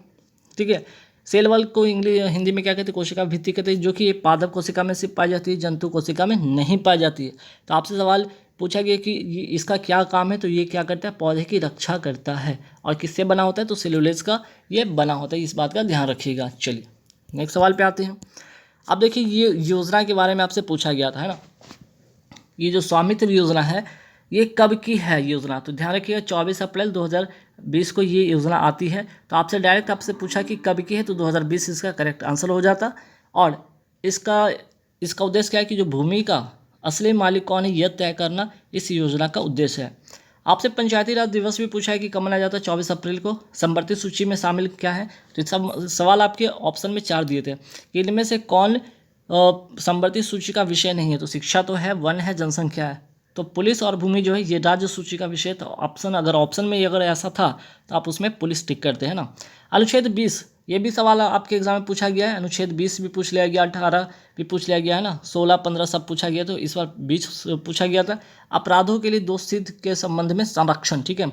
ठीक है। सेल वॉल को हिंदी में क्या कहते हैं? कोशिका भित्ति कहते हैं, जो कि पादप कोशिका में सिर्फ पाई जाती है, जंतु कोशिका में नहीं पाई जाती है। तो आपसे सवाल पूछा गया कि इसका क्या काम है? तो ये क्या करता है? पौधे की रक्षा करता है। और किससे बना होता है? तो सेलुलोज का ये बना होता है। इस बात का ध्यान रखिएगा। चलिए नेक्स्ट सवाल पे आते हैं। अब देखिए ये योजना के बारे में आपसे पूछा गया था, है ना। ये जो स्वामित्व योजना है ये कब की है योजना? तो ध्यान रखिएगा 24 अप्रैल 2020 को ये योजना आती है। तो आपसे डायरेक्ट आपसे पूछा कि कब की है, तो 2020 इसका करेक्ट आंसर हो जाता। और इसका उद्देश्य क्या है कि जो भूमि का असली मालिक कौन है यह तय करना इस योजना का उद्देश्य है। आपसे पंचायती राज दिवस भी पूछा है कि कब मनाया जाता है? 24 अप्रैल को। संवर्धित सूची में शामिल क्या है? तो सब सवाल आपके ऑप्शन में 4 दिए थे कि इनमें से कौन संवर्धित सूची का विषय नहीं है? तो शिक्षा तो है, वन है, जनसंख्या है। तो पुलिस और भूमि जो है ये राज्य सूची का विषय। तो ऑप्शन में अगर ऐसा था तो आप उसमें पुलिस टिक करते हैं ना। अनुच्छेद 20 ये भी सवाल आपके एग्जाम में पूछा गया है। अनुच्छेद 20 भी पूछ लिया गया, 18 भी पूछ लिया गया है ना, 16, 15 सब पूछा गया। तो इस बार 20 पूछा गया था। अपराधों के लिए दोष सिद्ध के संबंध में संरक्षण। ठीक है।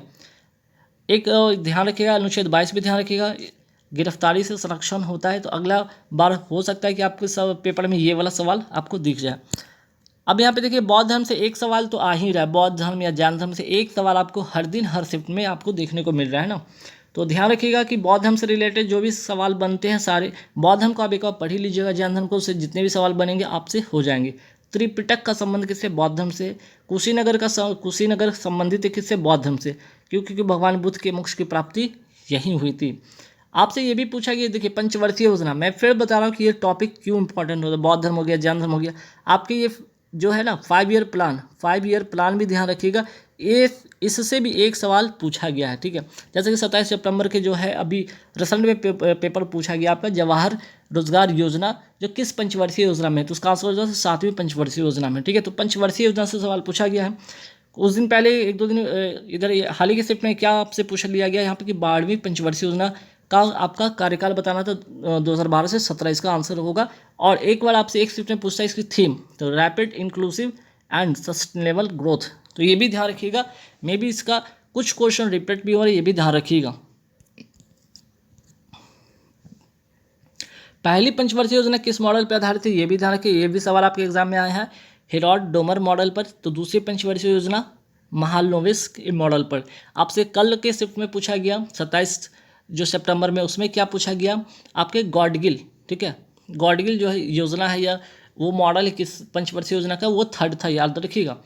एक ध्यान रखिएगा, अनुच्छेद 22 भी ध्यान रखिएगा, गिरफ्तारी से संरक्षण होता है। तो अगला बार हो सकता है कि आपके सब पेपर में ये वाला सवाल आपको दिख जाए। अब यहाँ पे देखिए बौद्ध धर्म से एक सवाल तो आ ही रहा है। बौद्ध धर्म या जैन धर्म से एक सवाल आपको हर दिन हर शिफ्ट में आपको देखने को मिल रहा है ना। तो ध्यान रखिएगा कि बौद्ध धर्म से रिलेटेड जो भी सवाल बनते हैं सारे बौद्ध धर्म को आप एक बार पढ़ ही लीजिएगा। जैन धर्म को उससे जितने भी सवाल बनेंगे आपसे हो जाएंगे। त्रिपिटक का संबंध किससे? बौद्ध धर्म से। कुशीनगर संबंधित है किससे? बौद्ध धर्म से, क्योंकि भगवान बुद्ध के मोक्ष की प्राप्ति यहीं हुई थी। आपसे ये भी पूछा गया, देखिए पंचवर्षीय योजना। मैं फिर बता रहा हूँ कि ये टॉपिक क्यों इंपॉर्टेंट होता है। बौद्ध धर्म हो गया, जैन धर्म हो गया, आपके ये जो है ना 5 ईयर प्लान भी ध्यान रखिएगा। ये इससे भी एक सवाल पूछा गया है। ठीक है। जैसे कि 27 सितंबर के जो है अभी रिसेंट में पेपर पूछा गया आपका जवाहर रोजगार योजना जो किस पंचवर्षीय योजना में है? तो उसका आंसर हो जाता है 7वीं पंचवर्षीय योजना में। ठीक है। तो पंचवर्षीय योजना से सवाल पूछा गया है। उस दिन पहले 1-2 दिन इधर हाल ही के शिफ्ट में क्या आपसे पूछ लिया गया यहाँ पे कि 12वीं पंचवर्षीय योजना का आपका कार्यकाल बताना था 2012 से 17 इसका आंसर होगा। और एक बार आपसे एक शिफ्ट में पूछता है इसकी थीम, तो rapid inclusive and sustainable growth. तो ये भी ध्यान रखिएगा, मे बी इसका कुछ क्वेश्चन रिपीट भी हो रहा है, ये भी ध्यान रखिएगा। पहली पंचवर्षीय योजना किस मॉडल पर आधारित है? ये भी ध्यान रखिए, ये भी सवाल आपके एग्जाम में आया है हेरोड डोमर मॉडल पर। तो दूसरी पंचवर्षीय योजना महालनोबिस मॉडल पर। आपसे कल के शिफ्ट में पूछा गया 27 जो सितंबर में, उसमें क्या पूछा गया आपके गॉडगिल। ठीक है। गॉडगिल जो है योजना है या वो मॉडल है किस पंचवर्षीय योजना का? वो 3rd था, याद रखिएगा।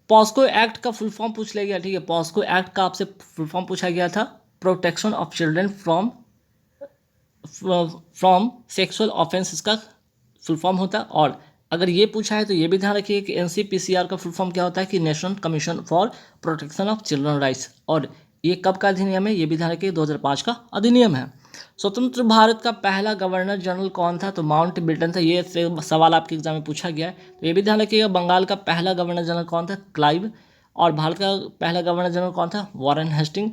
पॉस्को एक्ट का फुल फॉर्म पूछ लिया गया। ठीक है। पॉस्को एक्ट का आपसे फुल फॉर्म पूछा गया था protection of children from sexual offence, इसका फुल फॉर्म होता है। और अगर ये पूछा है तो ये भी ध्यान रखिए कि NCPCR का फुल फॉर्म क्या होता है कि national commission for protection of children rights, और ये कब का अधिनियम है, ये भी ध्यान रखिए 2005 का अधिनियम है। स्वतंत्र भारत का पहला गवर्नर जनरल कौन था, तो माउंट बेटन था। ये सवाल आपके एग्जाम में पूछा गया है, तो ये भी ध्यान रखिएगा। बंगाल का पहला गवर्नर जनरल कौन था, क्लाइव। और भारत का पहला गवर्नर जनरल कौन था, वॉरेन हेस्टिंग।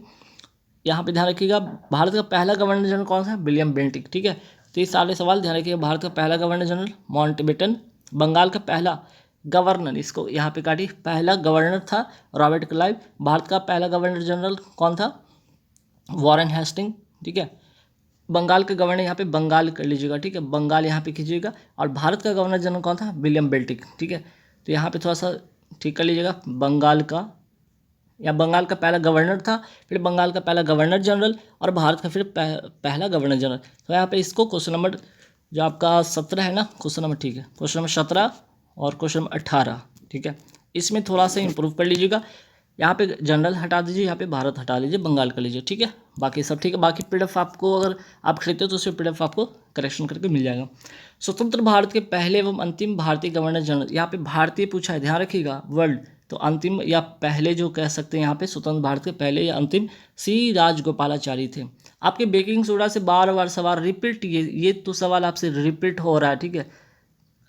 यहाँ पे ध्यान रखिएगा भारत का पहला गवर्नर जनरल कौन सा, विलियम बेंटिक। ठीक है, तो ये सारे सवाल ध्यान रखिएगा। भारत का पहला गवर्नर जनरल माउंटबेटन। बंगाल का पहला गवर्नर, इसको यहाँ पे काटी, पहला गवर्नर था रॉबर्ट क्लाइव। भारत का पहला गवर्नर जनरल कौन था, वॉरेन हेस्टिंग। ठीक है, बंगाल का गवर्नर यहाँ पे बंगाल कर लीजिएगा। ठीक है, बंगाल यहाँ पे कीजिएगा। और भारत का गवर्नर जनरल कौन था, विलियम बेल्टिक। ठीक है, तो यहाँ पे थोड़ा सा ठीक कर लीजिएगा, बंगाल का, या बंगाल का पहला गवर्नर था, फिर बंगाल का पहला गवर्नर जनरल, और भारत का फिर पहला गवर्नर जनरल। तो यहाँ पे इसको क्वेश्चन नंबर जो आपका 17 है ना, क्वेश्चन नंबर, ठीक है, क्वेश्चन नंबर 17 और क्वेश्चन नंबर 18, ठीक है, इसमें थोड़ा सा इंप्रूव कर लीजिएगा। यहाँ पे जनरल हटा दीजिए, यहाँ पे भारत हटा लीजिए, बंगाल कर लीजिए। ठीक है, बाकी सब ठीक है। बाकी PDF आपको अगर आप खरीदते हो तो उसमें PDF आपको करेक्शन करके मिल जाएगा। स्वतंत्र भारत के पहले एवं अंतिम भारतीय गवर्नर जनरल, यहाँ पे भारतीय पूछा है, ध्यान रखिएगा वर्ल्ड, तो अंतिम या पहले जो कह सकते हैं यहाँ पे स्वतंत्र भारत के पहले या अंतिम C राजगोपालाचारी थे। आपके बेकिंग सोडा से बार बार सवाल रिपीट, ये तो सवाल आपसे रिपीट हो रहा है। ठीक है,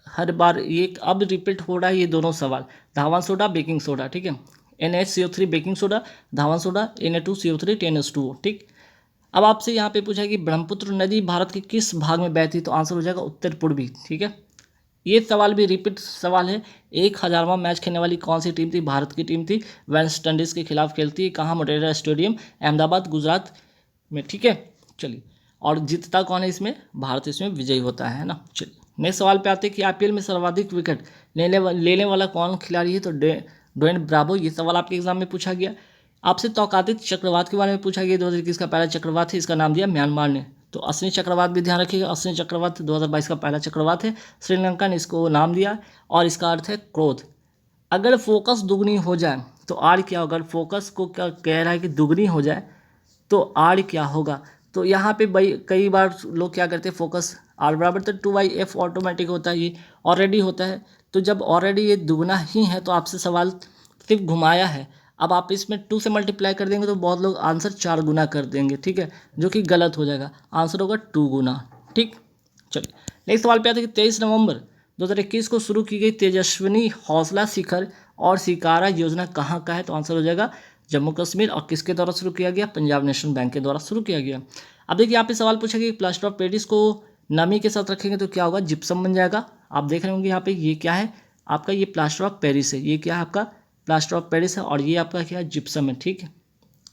हर बार ये अब रिपीट हो रहा है, ये दोनों सवाल, धावन सोडा बेकिंग सोडा। ठीक है, NaCO3 बेकिंग सोडा, धावन सोडा Na2CO3 10H2O। ठीक, अब आपसे यहाँ पे पूछा है कि ब्रह्मपुत्र नदी भारत के किस भाग में बहती, तो आंसर हो जाएगा उत्तर पूर्वी। ठीक है, ये सवाल भी रिपीट सवाल है। 1000वां मैच खेलने वाली कौन सी टीम थी, भारत की टीम थी, वेस्ट इंडीज़ के खिलाफ खेलती है, कहाँ, मोटेरा स्टेडियम, अहमदाबाद, गुजरात में। ठीक है, चलिए, और जीतता कौन है इसमें, भारत इसमें विजयी होता है ना। चलिए नेक्स्ट सवाल पे आते हैं कि IPL में सर्वाधिक विकेट लेने वाला कौन खिलाड़ी है, तो ड्वेन ब्रावो। ये सवाल आपके एग्जाम में पूछा गया। आपसे तौकातिक चक्रवात के बारे में पूछा गया, 2021 का पहला चक्रवात है, इसका नाम दिया म्यांमार ने। तो अश्विनी चक्रवात भी ध्यान रखिएगा, अश्विनी चक्रवात 2022 का पहला चक्रवात है, श्रीलंका ने इसको नाम दिया, और इसका अर्थ है क्रोध। अगर फोकस दुगनी हो जाए तो आर क्या होगा, अगर फोकस को क्या कह रहा है कि दुगनी हो जाए तो आर क्या होगा, तो यहाँ पे भाई कई बार लोग क्या करते हैं, फोकस आर बराबर तो 2/f ऑटोमेटिक होता है, ये ऑलरेडी होता है। तो जब ऑलरेडी ये दुगना ही है तो आपसे सवाल सिर्फ घुमाया है। अब आप इसमें 2 से मल्टीप्लाई कर देंगे तो बहुत लोग आंसर 4 गुना कर देंगे। ठीक है, जो कि गलत हो जाएगा, आंसर होगा 2 गुना। ठीक, चलिए नेक्स्ट सवाल पे आते हैं कि 23 नवंबर 2021 को शुरू की गई तेजस्विनी हौसला शिखर और शिकारा योजना कहाँ का है, तो आंसर हो जाएगा जम्मू कश्मीर, और किसके द्वारा शुरू किया गया, पंजाब नेशनल बैंक के द्वारा शुरू किया गया। अब देखिए यहाँ पे सवाल पूछा कि प्लास्टर ऑफ पेरिस को नमी के साथ रखेंगे तो क्या होगा, जिप्सम बन जाएगा। आप देख रहे होंगे यहाँ पे ये क्या है आपका, ये प्लास्टर ऑफ पेरिस है, ये क्या है आपका प्लास्टर ऑफ पेरिस है, और ये आपका क्या है, जिप्सम है। ठीक है,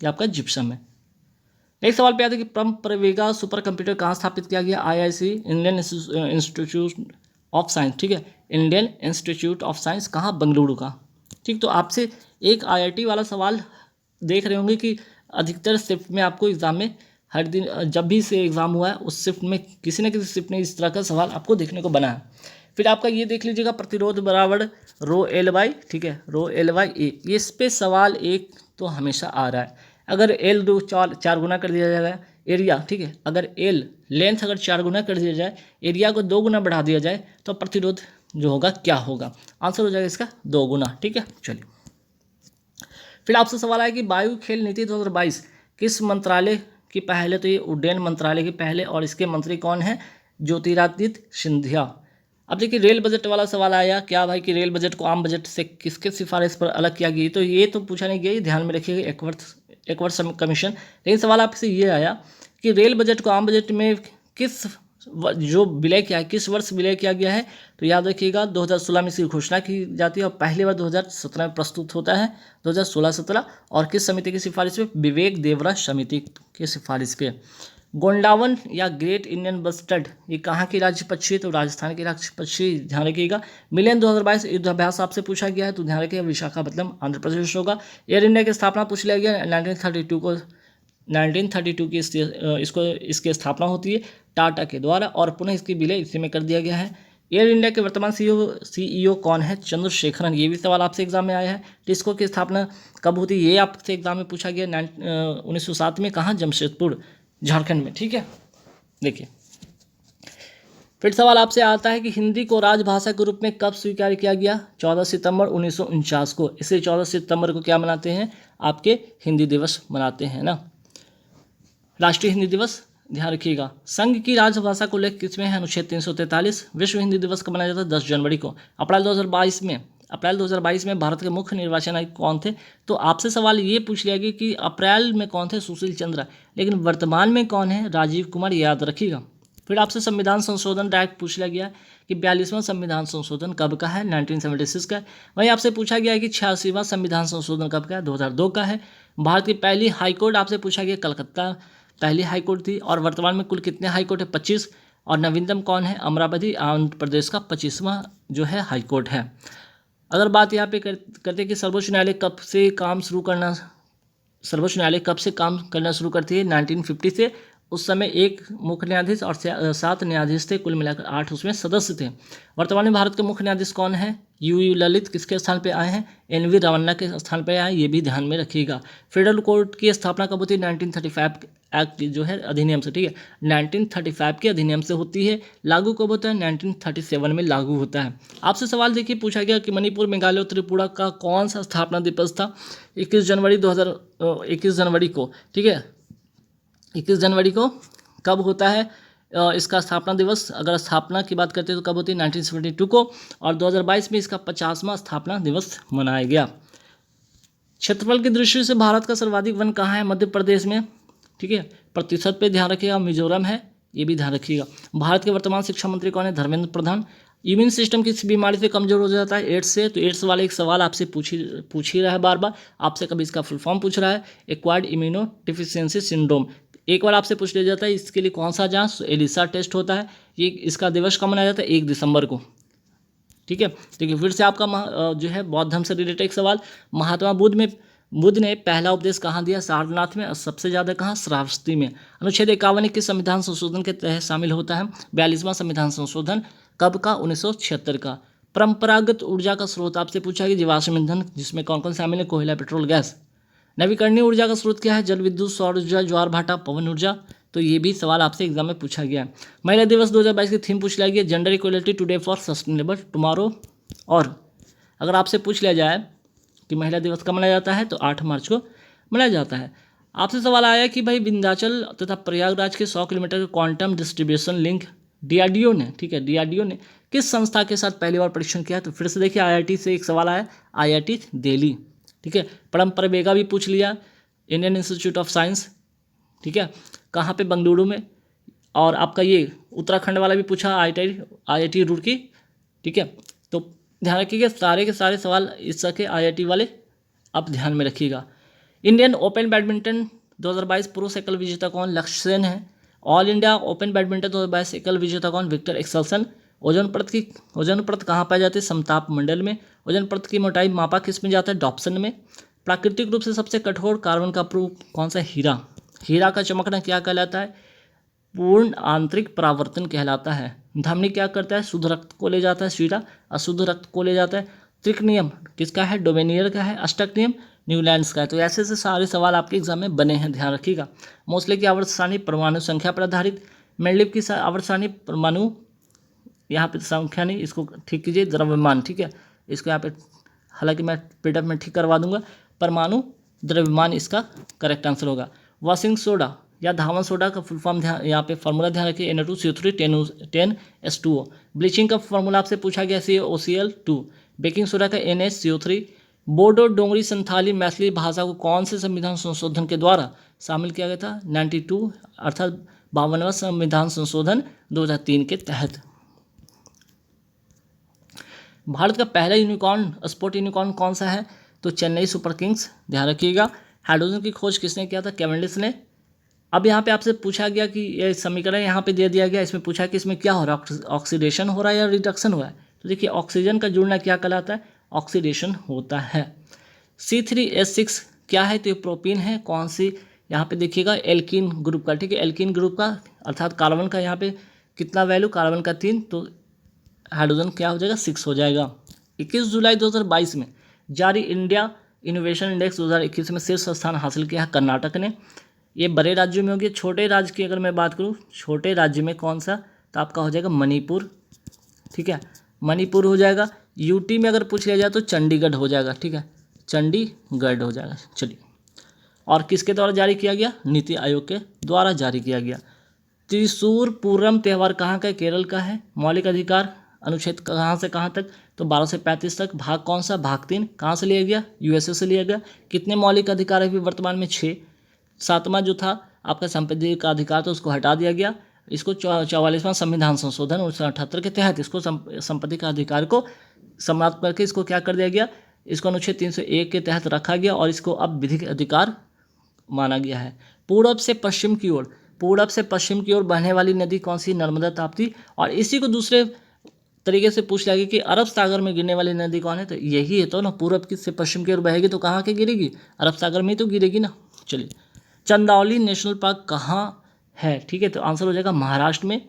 ये आपका जिप्सम है। नेक्स्ट सवाल पे आते हैं कि प्रवेगा सुपर कंप्यूटर कहाँ स्थापित किया गया, IIC Indian institute of science. ठीक है, इंडियन इंस्टीट्यूट ऑफ साइंस कहाँ, बेंगलुरु का। ठीक, तो आपसे एक IIT वाला सवाल देख रहे होंगे कि अधिकतर शिफ्ट में आपको एग्जाम में हर दिन जब भी से एग्ज़ाम हुआ है उस शिफ्ट में किसी न किसी शिफ्ट में इस तरह का सवाल आपको देखने को बना है। फिर आपका ये देख लीजिएगा, प्रतिरोध बराबर ρL/, ठीक है, ρL/A, ये इस पे सवाल एक तो हमेशा आ रहा है। अगर L 4 गुना कर दिया जाएगा एरिया, ठीक है, अगर L लेंथ अगर 4 गुना कर दिया जाए, एरिया को 2 गुना बढ़ा दिया जाए, तो प्रतिरोध जो होगा क्या होगा, आंसर हो जाएगा इसका 2 गुना। ठीक है, चलिए फिर आपसे सवाल आया कि वायु खेल नीति 2022 किस मंत्रालय की पहल है, तो ये उड्डयन मंत्रालय की पहल है, और इसके मंत्री कौन है, ज्योतिरादित्य सिंधिया। अब देखिए रेल बजट वाला सवाल आया क्या भाई, कि रेल बजट को आम बजट से किसके सिफारिश पर अलग किया गया, तो ये तो पूछा नहीं गया, ये ध्यान में रखिएगा, एकवर्थ कमीशन। लेकिन सवाल आपसे ये आया कि रेल बजट को आम बजट में किस जो विलय किया है, किस वर्ष विलय किया गया है, तो याद रखिएगा 2016 में इसकी घोषणा की जाती है और पहली बार 2017 में प्रस्तुत होता है, 2016-17। और किस समिति की सिफारिश पे, विवेक देवरा समिति की सिफारिश पे। गोंडावन या ग्रेट इंडियन बस्टर्ड ये कहाँ की राज्य पक्षी है, तो राजस्थान की राज्य पक्षी, ध्यान रखिएगा। मिलियन 2022 युद्धाभ्यास आपसे पूछा गया है, तो ध्यान रखिएगा विशाखापत्तनम आंध्र प्रदेश होगा। एयर इंडिया की स्थापना पूछ लिया गया 1932 की इसकी स्थापना होती है टाटा के द्वारा, और पुनः इसकी विलय इसी में कर दिया गया है। एयर इंडिया के वर्तमान CEO कौन है, चंद्रशेखरन। ये भी सवाल आपसे एग्जाम में आया है। टिस्को की स्थापना कब होती है, ये आपसे एग्जाम में पूछा गया 1907 में, कहाँ, जमशेदपुर झारखंड में। ठीक है, देखिए फिर सवाल आपसे आता है कि हिंदी को राजभाषा के रूप में कब स्वीकार किया गया? 14 सितंबर 1949 को। इसे 14 सितंबर को क्या मनाते हैं? आपके हिंदी दिवस मनाते हैं ना, राष्ट्रीय हिंदी दिवस। ध्यान रखिएगा। संघ की राजभाषा को लेकर किसमें है? अनुच्छेद 343। विश्व हिंदी दिवस कब मनाया जाता है? 10 जनवरी को। अप्रैल 2022 में भारत के मुख्य निर्वाचन आयुक्त कौन थे? तो आपसे सवाल ये पूछ लिया गया कि अप्रैल में कौन थे? सुशील चंद्र। लेकिन वर्तमान में कौन है? राजीव कुमार, याद रखिएगा। फिर आपसे संविधान संशोधन डायरेक्ट पूछ लिया गया कि 42वां संविधान संशोधन कब का है? 1976 का है। वहीं आपसे पूछा गया है कि 86वां संविधान संशोधन कब का है? 2002 का है। भारत की पहली हाईकोर्ट आपसे पूछा गया, कलकत्ता पहली हाईकोर्ट थी। और वर्तमान में कुल कितने हाईकोर्ट है? 25। और नवीनतम कौन है? अमरावती, आंध्र प्रदेश का 25वां जो है हाईकोर्ट है। अगर बात यहाँ पे करते हैं कि सर्वोच्च न्यायालय कब से काम करना शुरू करती है? 1950 से। उस समय एक मुख्य न्यायाधीश और 7 न्यायाधीश थे, कुल मिलाकर 8 उसमें सदस्य थे। वर्तमान में भारत के मुख्य न्यायाधीश कौन है? यू ललित किसके स्थान पे आए हैं? NV रामन्ना के स्थान पे आए हैं, ये भी ध्यान में रखिएगा। फेडरल कोर्ट की स्थापना कब होती है? 1935 एक्ट जो है अधिनियम से, ठीक है, 1935 के अधिनियम से होती है। लागू कब होता है? 1937 में लागू होता है। आपसे सवाल देखिए पूछा गया कि मणिपुर, मेघालय और त्रिपुरा का कौन सा स्थापना दिवस था? 21 जनवरी को, ठीक है, 21 जनवरी को कब होता है इसका स्थापना दिवस? अगर स्थापना की बात करते हैं तो कब होती है? 1972 को। और 2022 में इसका 50वां स्थापना दिवस मनाया गया। क्षेत्रफल की दृष्टि से भारत का सर्वाधिक वन कहाँ है? मध्य प्रदेश में, ठीक है। प्रतिशत पे ध्यान रखिएगा, मिजोरम है, ये भी ध्यान रखिएगा। भारत के वर्तमान शिक्षा मंत्री कौन है? धर्मेंद्र प्रधान। इम्यून सिस्टम किस बीमारी से कमजोर हो जाता है? एड्स से। तो एड्स वाला एक सवाल आपसे पूछ ही रहा है बार बार, आपसे कभी इसका फुल फॉर्म पूछ रहा है, एक्वायर्ड इम्यूनो डिफिशियंसी सिंड्रोम। एक बार आपसे पूछ लिया जाता है इसके लिए कौन सा जांच? एलिसा टेस्ट होता है। ये इसका दिवस कब मनाया जाता है? 1 दिसंबर को, ठीक है। देखिए फिर से आपका जो है बौद्ध धर्म से रिलेटेड एक सवाल, महात्मा बुद्ध ने पहला उपदेश कहाँ दिया? सारनाथ में। और सबसे ज़्यादा कहाँ? श्रावस्ती में। अनुच्छेद 51 किस संविधान संशोधन के तहत शामिल होता है? 42वां संविधान संशोधन। कब का? 1976 का। परंपरागत ऊर्जा का स्रोत आपसे पूछा कि जीवाश्म ईंधन, जिसमें कौन कौन शामिल है? कोयला, पेट्रोल, गैस। नवीकरणीय ऊर्जा का स्रोत क्या है? जल विद्युत, सौर ऊर्जा, ज्वार भाटा, पवन ऊर्जा। तो ये भी सवाल आपसे एग्जाम में पूछा गया है। महिला दिवस 2022 की थीम पूछ लिया गया, gender equality today for sustainable tomorrow. और अगर आपसे पूछ लिया जाए कि महिला दिवस कब मनाया जाता है, तो 8 मार्च को मनाया जाता है। आपसे सवाल आया कि भाई विंध्याचल तथा प्रयागराज के 100 किलोमीटर के क्वांटम डिस्ट्रीब्यूशन लिंक DRDO ने, ठीक है, DRDO ने किस संस्था के साथ पहली बार परीक्षण किया? तो फिर से देखिए IIT से एक सवाल आया, IIT दिल्ली, ठीक है। परम्परा भी पूछ लिया, इंडियन इंस्टीट्यूट ऑफ साइंस, ठीक है, कहाँ पे? बेंगलुरु में। और आपका ये उत्तराखंड वाला भी पूछा, IIT रुड़की, ठीक है। तो ध्यान रखिएगा सारे के सारे सवाल इस के IIT वाले आप ध्यान में रखिएगा। इंडियन ओपन बैडमिंटन 2022 पुरुष एकल विजेता कौन? लक्ष्य सेन है। ऑल इंडिया ओपन बैडमिंटन 2022 एकल विजेता कौन? Victor Axelsen. ओजोन परत कहाँ पाई जाती है? समताप मंडल में। ओजोन परत की मोटाई मापा किस में जाता है? डॉप्सन में। प्राकृतिक रूप से सबसे कठोर कार्बन का प्रूफ कौन सा? हीरा का चमकना क्या कहलाता है? पूर्ण आंतरिक परावर्तन कहलाता है। धमनी क्या करता है? शुद्ध रक्त को ले जाता है, शीरा अशुद्ध रक्त को ले जाता है। त्रिक नियम किसका है? डोमेनियर का है। अष्टक नियम न्यूलैंड्स का है। तो ऐसे ऐसे सारे सवाल आपके एग्जाम में बने हैं, ध्यान रखिएगा। मोस्टली की आवर्त सारणी परमाणु संख्या पर आधारित। मेंडलीव की आवर्त सारणी परमाणु, यहाँ पे संख्या नहीं, इसको ठीक कीजिए, द्रव्यमान, ठीक है, इसको यहाँ पे हालांकि मैं पीडीएफ में ठीक करवा दूंगा। परमाणु द्रव्यमान इसका करेक्ट आंसर होगा। वॉशिंग सोडा या धावन सोडा का फुल फॉर्म ध्यान, यहाँ पे फॉर्मूला ध्यान रखिए, Na2CO3 10H2O। ब्लीचिंग का फॉर्मूला आपसे पूछा गया CaOCl2। बेकिंग सोडा का NaCO3। बोडो डोंगरी संथाली मैथिली भाषा को कौन से संविधान संशोधन के द्वारा शामिल किया गया था? 92 अर्थात 52वां संविधान संशोधन 2003 के तहत। भारत का पहला यूनिकॉर्न, स्पोर्ट यूनिकॉर्न कौन सा है? तो चेन्नई सुपर किंग्स, ध्यान रखिएगा। हाइड्रोजन की खोज किसने किया था? कैवेंडिश ने। अब यहाँ पे आपसे पूछा गया कि ये समीकरण यहाँ पे दे दिया गया, इसमें पूछा कि इसमें क्या हो रहा है, ऑक्सीडेशन हो रहा है या रिडक्शन हो रहा है? तो देखिए ऑक्सीजन का जुड़ना क्या कहलाता है? ऑक्सीडेशन होता है। C3H6 क्या है? तो ये प्रोपीन है। कौन सी? यहाँ पे देखिएगा एल्कीन ग्रुप का, ठीक है, एल्कीन ग्रुप का, अर्थात कार्बन का यहाँ पे कितना वैल्यू? कार्बन का 3, तो हाइड्रोजन क्या हो जाएगा? 6 हो जाएगा। 21 जुलाई 2022 में जारी इंडिया इनोवेशन इंडेक्स 2021 में शीर्ष स्थान हासिल किया है कर्नाटक ने। ये बड़े राज्यों में होगी। छोटे राज्य की अगर मैं बात करूँ, छोटे राज्य में कौन सा तो आपका हो जाएगा मणिपुर, ठीक है, मणिपुर हो जाएगा। यूटी में अगर पूछ लिया जाए तो चंडीगढ़ हो जाएगा, ठीक है, चंडीगढ़ हो जाएगा। चलिए, और किसके द्वारा जारी किया गया? नीति आयोग के द्वारा जारी किया गया। त्रिशूर पूरम त्यौहार कहाँ का है? केरल का है। मौलिक अधिकार अनुच्छेद कहाँ से कहाँ तक? तो 12 से 35 तक। भाग कौन सा? भाग 3। कहाँ से लिया गया? यूएसए से लिया गया। कितने मौलिक अधिकार है अभी वर्तमान में? 6। 7वां जो था आपका संपत्ति का अधिकार तो उसको हटा दिया गया। इसको 44वां संविधान संशोधन 1978 के तहत इसको संपत्ति का अधिकार को समाप्त करके इसको क्या कर दिया गया? इसको अनुच्छेद 301 के तहत रखा गया और इसको अब विधिक अधिकार माना गया है। पूर्व से पश्चिम की ओर, पूर्व से पश्चिम की ओर बहने वाली नदी कौन सी? नर्मदा, ताप्ती। और इसी को दूसरे तरीके से पूछ लिया गया कि अरब सागर में गिरने वाली नदी कौन है? तो यही है तो ना, पूर्व की से पश्चिम की ओर बहेगी तो कहाँ के गिरेगी? अरब सागर में तो गिरेगी ना। चलिए, चंदौली नेशनल पार्क कहाँ है? ठीक है, तो आंसर हो जाएगा महाराष्ट्र में।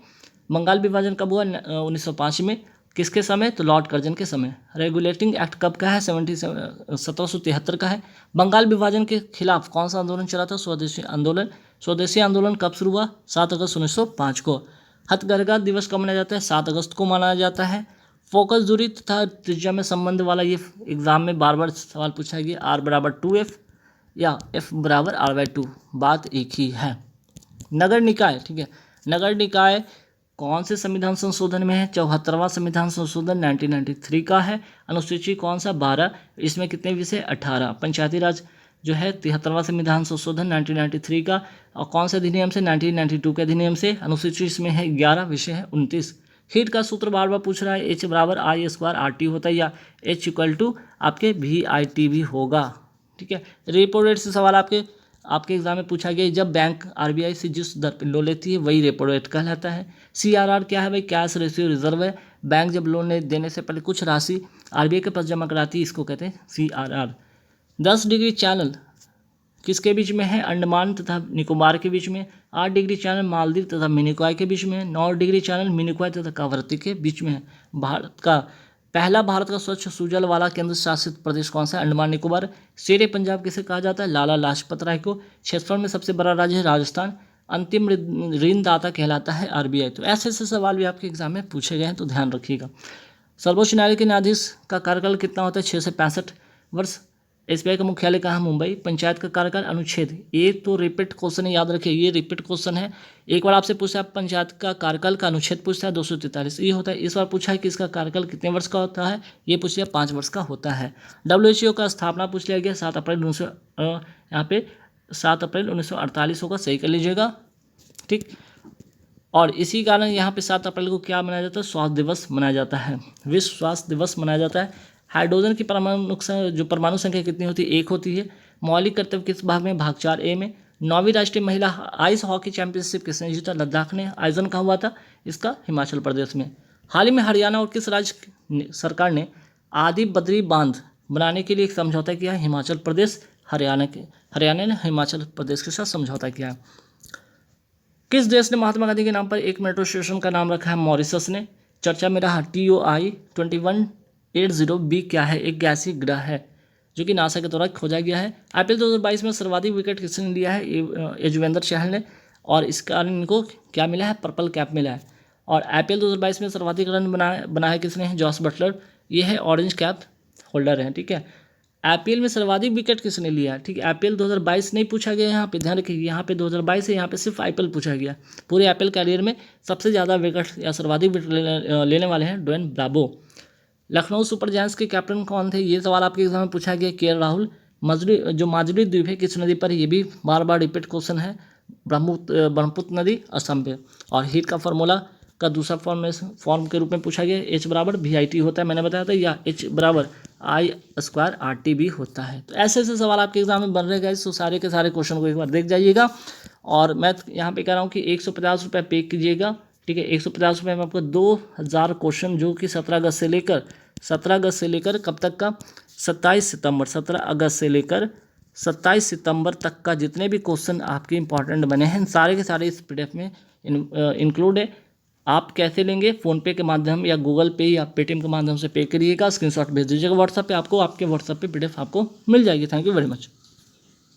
बंगाल विभाजन कब हुआ? 1905 में। किसके समय? तो लॉर्ड कर्जन के समय। रेगुलेटिंग एक्ट कब का है? 1773 का है। बंगाल विभाजन के खिलाफ कौन सा आंदोलन चला था? स्वदेशी आंदोलन। स्वदेशी आंदोलन कब शुरू हुआ? 7 अगस्त 1905 को। हथकरघा दिवस कब मनाया जाता है? 7 अगस्त को मनाया जाता है। फोकस दूरी तथा त्रिज्या में संबंध वाला ये एग्जाम में बार बार सवाल पूछा गया। R बराबर 2F या F बराबर R/2, बात एक ही है। नगर निकाय, ठीक है, नगर निकाय कौन से संविधान संशोधन में है? 74वां संविधान संशोधन 1993 का है। अनुसूची कौन सा? 12। इसमें कितने विषय? 18। पंचायती राज जो है 73वां संविधान संशोधन 1993 का। और कौन से अधिनियम से? 1992 के अधिनियम से। अनुसूची इसमें है 11, विषय है 29। हीट का सूत्र बार बार पूछ रहा है। H बराबर I² RT होता है या H = आपके VIT भी होगा, ठीक है। रेपो रेट से सवाल आपके एग्जाम में पूछा गया। जब बैंक RBI से जिस दर पर लोन लेती है वही रेपो रेट कहलाता है। CRR क्या है भाई? कैश रेशियो रिजर्व है। बैंक जब लोन देने से पहले कुछ राशि RBI के पास जमा कराती है, इसको कहते हैं CRR। 10 डिग्री चैनल किसके बीच में है? अंडमान तथा निकोबार के बीच में। 8 डिग्री चैनल मालदीव तथा मिनिकॉय के बीच में है। 9 डिग्री चैनल मिनिकॉय तथा कावरती के बीच में है। भारत का स्वच्छ सुजल वाला केंद्र शासित प्रदेश कौन सा है? अंडमान निकोबार। शेरे पंजाब किसे कहा जाता है? लाला लाजपत राय को। क्षेत्रफल में सबसे बड़ा राज्य है राजस्थान। अंतिम ऋणदाता कहलाता है RBI। तो ऐसे ऐसे सवाल भी आपके एग्जाम में पूछे गए हैं, तो ध्यान रखिएगा। सर्वोच्च न्यायालय के न्यायाधीश का कार्यकाल कितना होता है? 6 से 65 वर्ष। SBI का मुख्यालय कहाँ? मुंबई। पंचायत का कार्यकाल अनुच्छेद, ये तो रिपीट क्वेश्चन है, याद रखिए ये रिपीट क्वेश्चन है। एक बार आपसे पूछा पंचायत का कार्यकाल का अनुच्छेद पूछता है 243 ये होता है। इस बार पूछा है कि इसका कार्यकाल कितने वर्ष का होता है? ये पूछ लिया 5 वर्ष का होता है। WHO का स्थापना पूछ लिया गया 7 अप्रैल 1948 होगा, सही कर लीजिएगा, ठीक। और इसी कारण यहाँ पे 7 अप्रैल को क्या मनाया जाता है? स्वास्थ्य दिवस मनाया जाता है, विश्व स्वास्थ्य दिवस मनाया जाता है। हाइड्रोजन की परमाणु संख्या कितनी होती है? 1 होती है। मौलिक कर्तव्य किस भाग में? भाग 4A में। 9वीं राष्ट्रीय महिला आइस हॉकी चैंपियनशिप किसने जीता? लद्दाख ने। आयोजन कहाँ हुआ था? इसका हिमाचल प्रदेश में। हाल ही में हरियाणा और किस राज्य सरकार ने आदि बद्री बांध बनाने के लिए एक समझौता किया है? हिमाचल प्रदेश। हरियाणा ने हिमाचल प्रदेश के साथ समझौता किया है। किस देश ने महात्मा गांधी के नाम पर एक मेट्रो स्टेशन का नाम रखा है? मॉरिशस ने। चर्चा में रहा TOI 2180b क्या है? एक गैसीय ग्रह है जो कि नासा के द्वारा खोजा गया है। IPL 2022 में सर्वाधिक विकेट किसने लिया है? युजवेंद्र चहल ने। और इस कारण इनको क्या मिला है? पर्पल कैप मिला है। और IPL 2022 में सर्वाधिक रन बनाया है किसने? जॉस बटलर, ये है ऑरेंज कैप होल्डर है, ठीक है। IPL में सर्वाधिक विकेट किसने लिया है? ठीक है, IPL 2022 नहीं पूछा गया यहाँ पे, ध्यान रखिए यहाँ पे 2022 है, यहाँ पे सिर्फ IPL पूछा गया। पूरे IPL कैरियर में सबसे ज़्यादा विकेट या सर्वाधिक विकेट लेने वाले हैं Dwayne Bravo. Lucknow super giants के कैप्टन कौन थे? ये सवाल आपके एग्जाम में पूछा गया। KL राहुल। माजुली द्वीप है किस नदी पर? ये भी बार बार रिपीट क्वेश्चन है। ब्रह्मपुत्र नदी, असम पे। और हीट का फॉर्मूला का दूसरा फॉर्म के रूप में पूछा गया। H बराबर VIT होता है, मैंने बताया था, या H बराबर I² RT भी होता है। तो ऐसे ऐसे सवाल आपके एग्जाम में बन रहे गाइस, तो सारे के सारे क्वेश्चन को एक बार देख जाइएगा। और मैं यहाँ पे कह रहा हूँ कि 150 रुपये पे कीजिएगा, ठीक है। 150 रुपये में आपको 2000 क्वेश्चन जो कि 17 अगस्त से लेकर कब तक का? 27 सितंबर। 17 अगस्त से लेकर 27 सितंबर तक का जितने भी क्वेश्चन आपके इंपॉर्टेंट बने हैं सारे के सारे इस PDF में इंक्लूड है। आप कैसे लेंगे? फ़ोनपे के माध्यम या गूगल पे या पेटीएम के माध्यम से पे करिएगा, स्क्रीनशॉट भेज दीजिएगा व्हाट्सएप पे, आपको आपके व्हाट्सएप पे PDF आपको मिल जाएगी। Thank you very much.